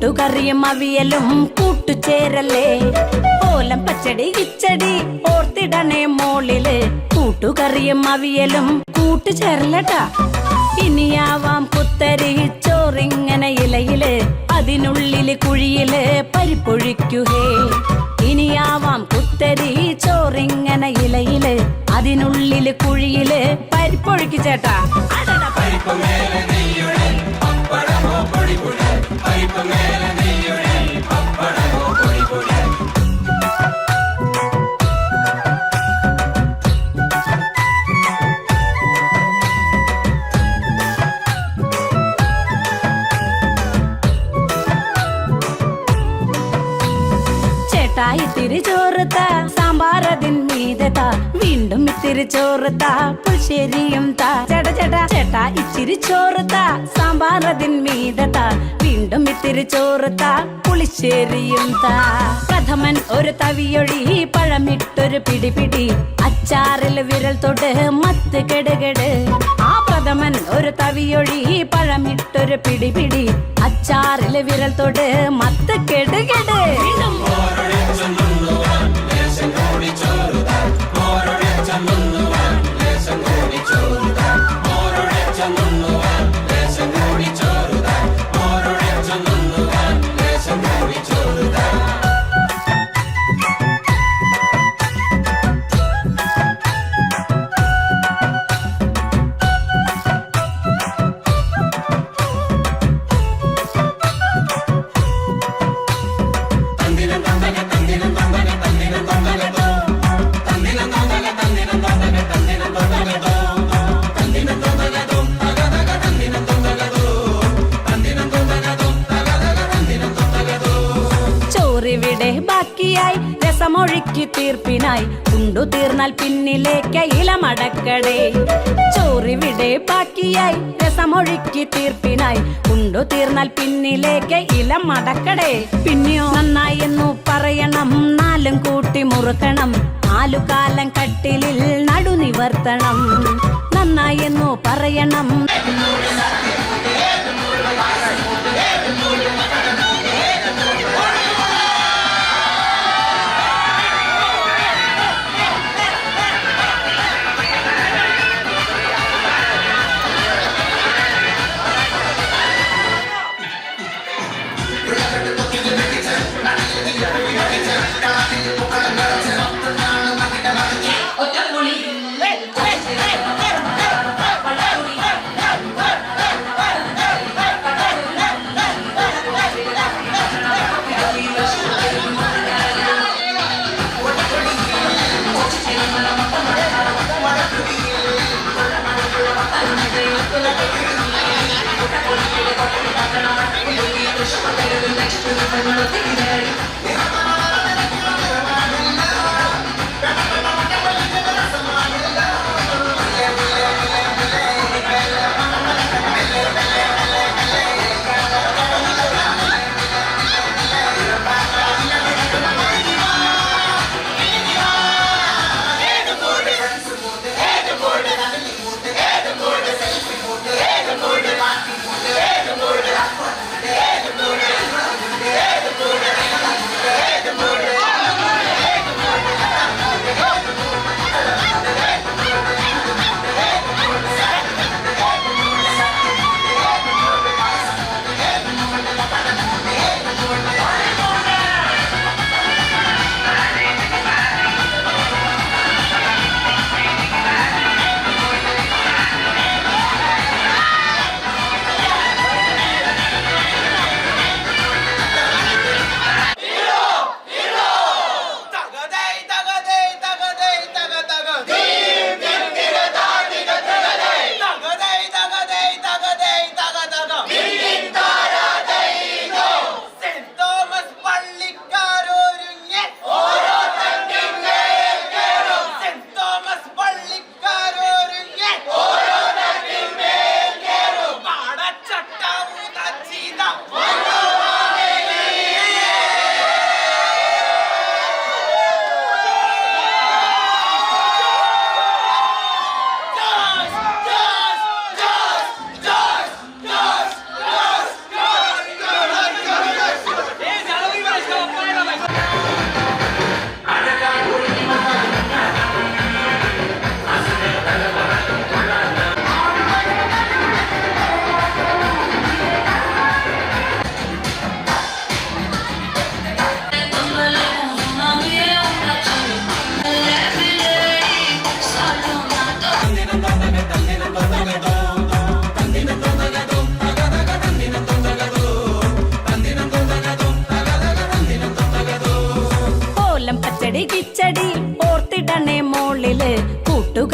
കൂട്ടുകറിയും അവിയലും കൂട്ടുചേരല്ലേ. ഓലം പച്ചടി കിച്ചടി ഓർത്തിടണേ മോളില്. കൂട്ടുകറിയും അവിയലും കൂട്ടുചേരലട്ടാ. ഇനിയാവാം കുത്തരി ചോറിങ്ങനെ ഇലയില്, അതിനുള്ളില് കുഴിയില് പരിപ്പൊഴിക്കുഹേ. ഇനിയാവാം കുത്തരി ചോറിങ്ങനെ ഇലയില്, അതിനുള്ളില് കുഴിയില് പരിപ്പൊഴിക്കു ചേട്ടാ. പരിപ്പ് മേലെ നെയ്യുടെ പപ്പടമോ പൊടി പൊടി, പരിപ്പ് മേലെ നെയ്യുടെ പപ്പടമോ പൊടി പൊടി. ഇത്തിരി ചോറുത്ത സാമ്പാറതിൻ മീതത്ത, വീണ്ടും ഇത്തിരി ചോറുത്ത പുളിശ്ശേരിയും താ. ചേട്ടാ ചേട്ടാ ചേട്ടാ ഇച്ചിരി ചോറുത്ത സാമ്പാറതിൻ മീതത്ത, വീണ്ടും ഇത്തിരി ചോറുത്ത പുളിശ്ശേരിയും താ. പ്രഥമൻ ഒരു തവിയൊഴി പഴമിട്ടൊരു പിടിപിടി, അച്ചാറിൽ വിരൽ തൊട്ട് മത്ത് കെടുകെട്. ആ പ്രഥമൻ ഒരു തവിയൊഴി പഴമിട്ടൊരു പിടിപിടി, അച്ചാറിൽ വിരൽ തൊട്ട് മത്ത് കെടുകെട്. ബാക്കിയായി രസമൊഴുക്കി തീർപ്പിനായി, ഉണ്ടു തീർന്നാൽ പിന്നിലേക്ക് ഇലമടക്കടേ. ചോറിവിടെ ബാക്കിയായി രസമൊഴുക്കി തീർപ്പിനായി, ഉണ്ടു തീർന്നാൽ പിന്നിലേക്ക് ഇലമടക്കടേ. പിന്നെയോ നന്നായി എന്നു പറയണം, നാലും കൂട്ടി മുറുക്കണം, നാലുകാലം കട്ടിലിൽ നടുനിവർത്തണം. നന്നായി എന്നു പറയണം.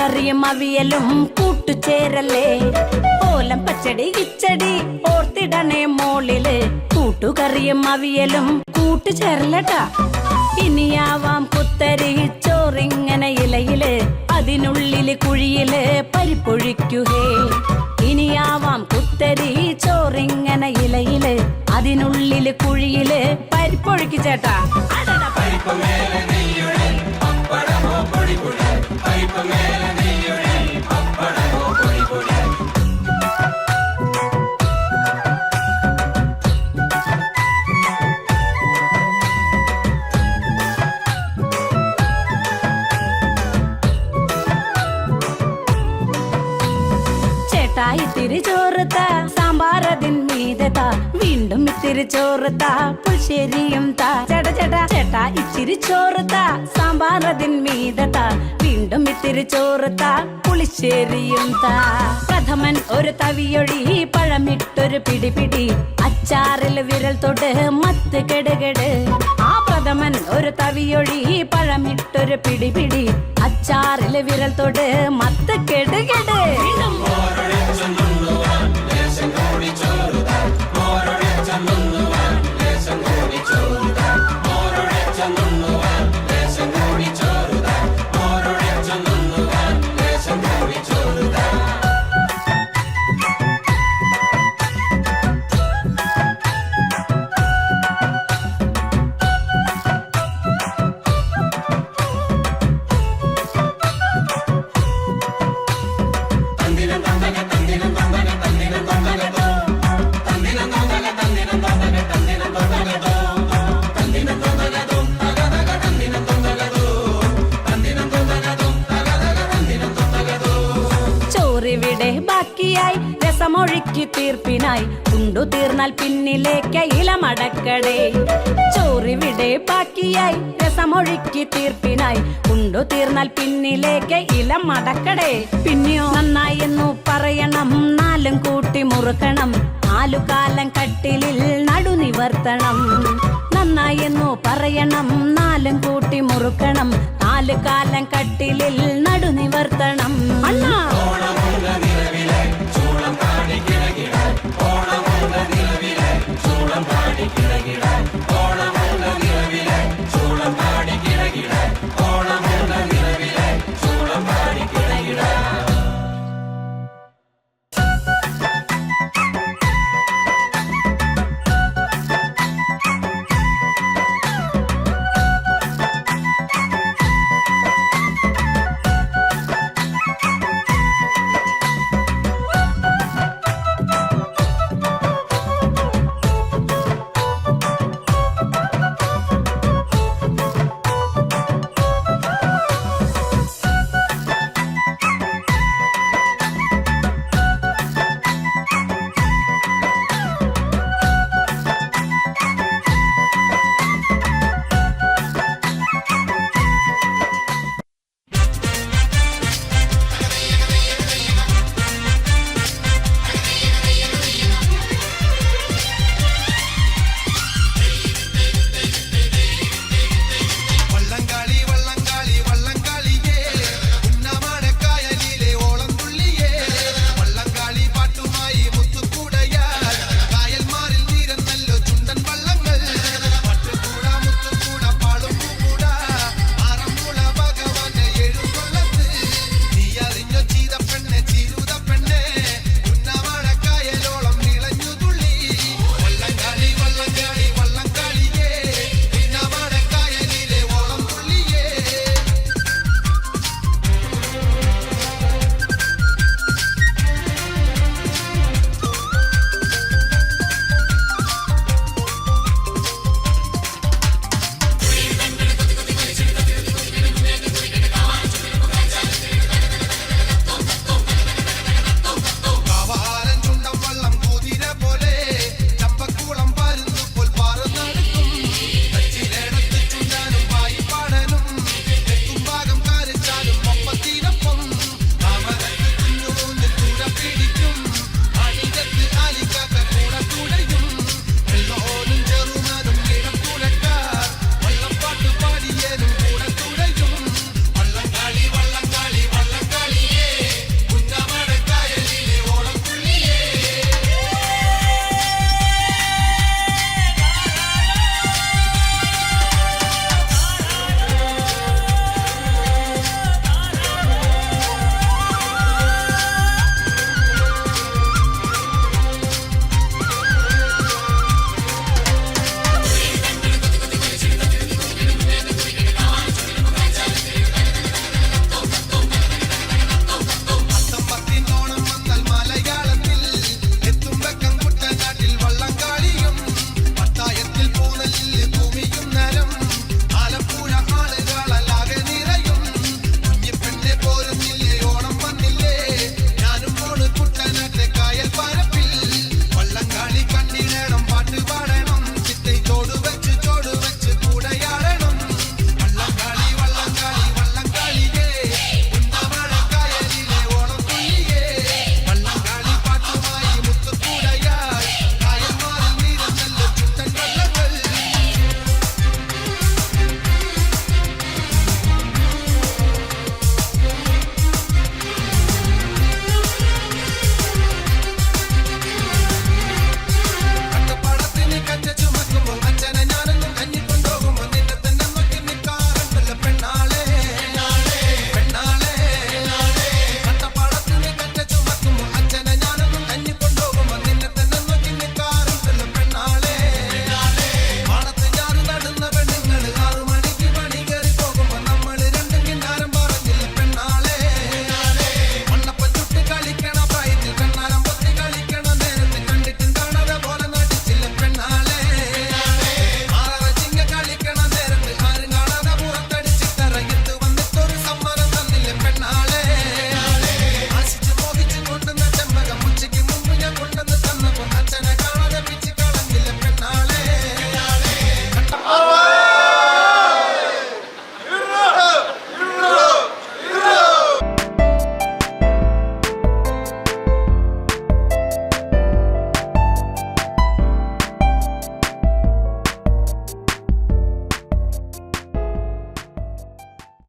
കൂട്ടുകറിയും അവിയലും കൂട്ടുചേരല്ലേ. ഓലം പച്ചടി കിച്ചടി ഓർത്തിടണേ മോളില്, കൂട്ടുകറിയും അവിയലും കൂട്ടുചേരലട്ടാ. ഇനിയാവാം കുത്തരി ചോറിങ്ങനെ ഇലയില്, അതിനുള്ളില് കുഴിയില് പരിപ്പൊഴിക്കുഹേ. ഇനിയാവാം കുത്തരി ചോറിങ്ങനെ ഇലയില്, അതിനുള്ളില് കുഴിയില് പരിപ്പൊഴിക്കു ചേട്ടാ. ഇത്തിരി ചോറുത്ത സാമ്പാറതിൻ മീതത, വീണ്ടും ഇത്തിരി ചോറുത്ത പുളിശ്ശേരിയും താ. ചേട്ടാ ചേട്ടാ ചേട്ടാ ഇച്ചിരി ചോറുത്ത സാമ്പാറതിൻ മീതത, വീണ്ടും ഇത്തിരി ചോറുത്ത പുളിശ്ശേരിയും താ. പ്രഥമൻ ഒരു തവിയൊഴി പഴമിട്ടൊരു പിടിപിടി, അച്ചാറിൽ വിരൽ തൊട്ട് മത്ത് കെടുകെട്. ആ പ്രഥമൻ ഒരു തവിയൊഴി പഴമിട്ടൊരു പിടിപിടി, അച്ചാറിൽ വിരൽ തൊട്ട് മത്ത് കെടുകെട്. ചോറിവിടെ ബാക്കിയായി രസമൊഴുക്കി തീർപ്പിനായി, ഉണ്ടു തീർന്നാൽ പിന്നിലേക്ക് ഇലമടക്കടേ. ചോറിവിടെ ബാക്കിയായി രസമൊഴുക്കി തീർപ്പിനായി, ഉണ്ടു തീർന്നാൽ പിന്നിലേക്ക് ഇലമടക്കടേ. പിന്നെയോ നന്നായി എന്നു പറയണം, നാലും കൂട്ടി മുറുക്കണം, നാലുകാലം കട്ടിലിൽ നടുനിവർത്തണം. നന്നായി എന്നു പറയണം, നാലും കൂട്ടി മുറുക്കണം, നാലുകാലം കട്ടിലിൽ നടുനിവർത്തണം. അണ്ണാ ഓണം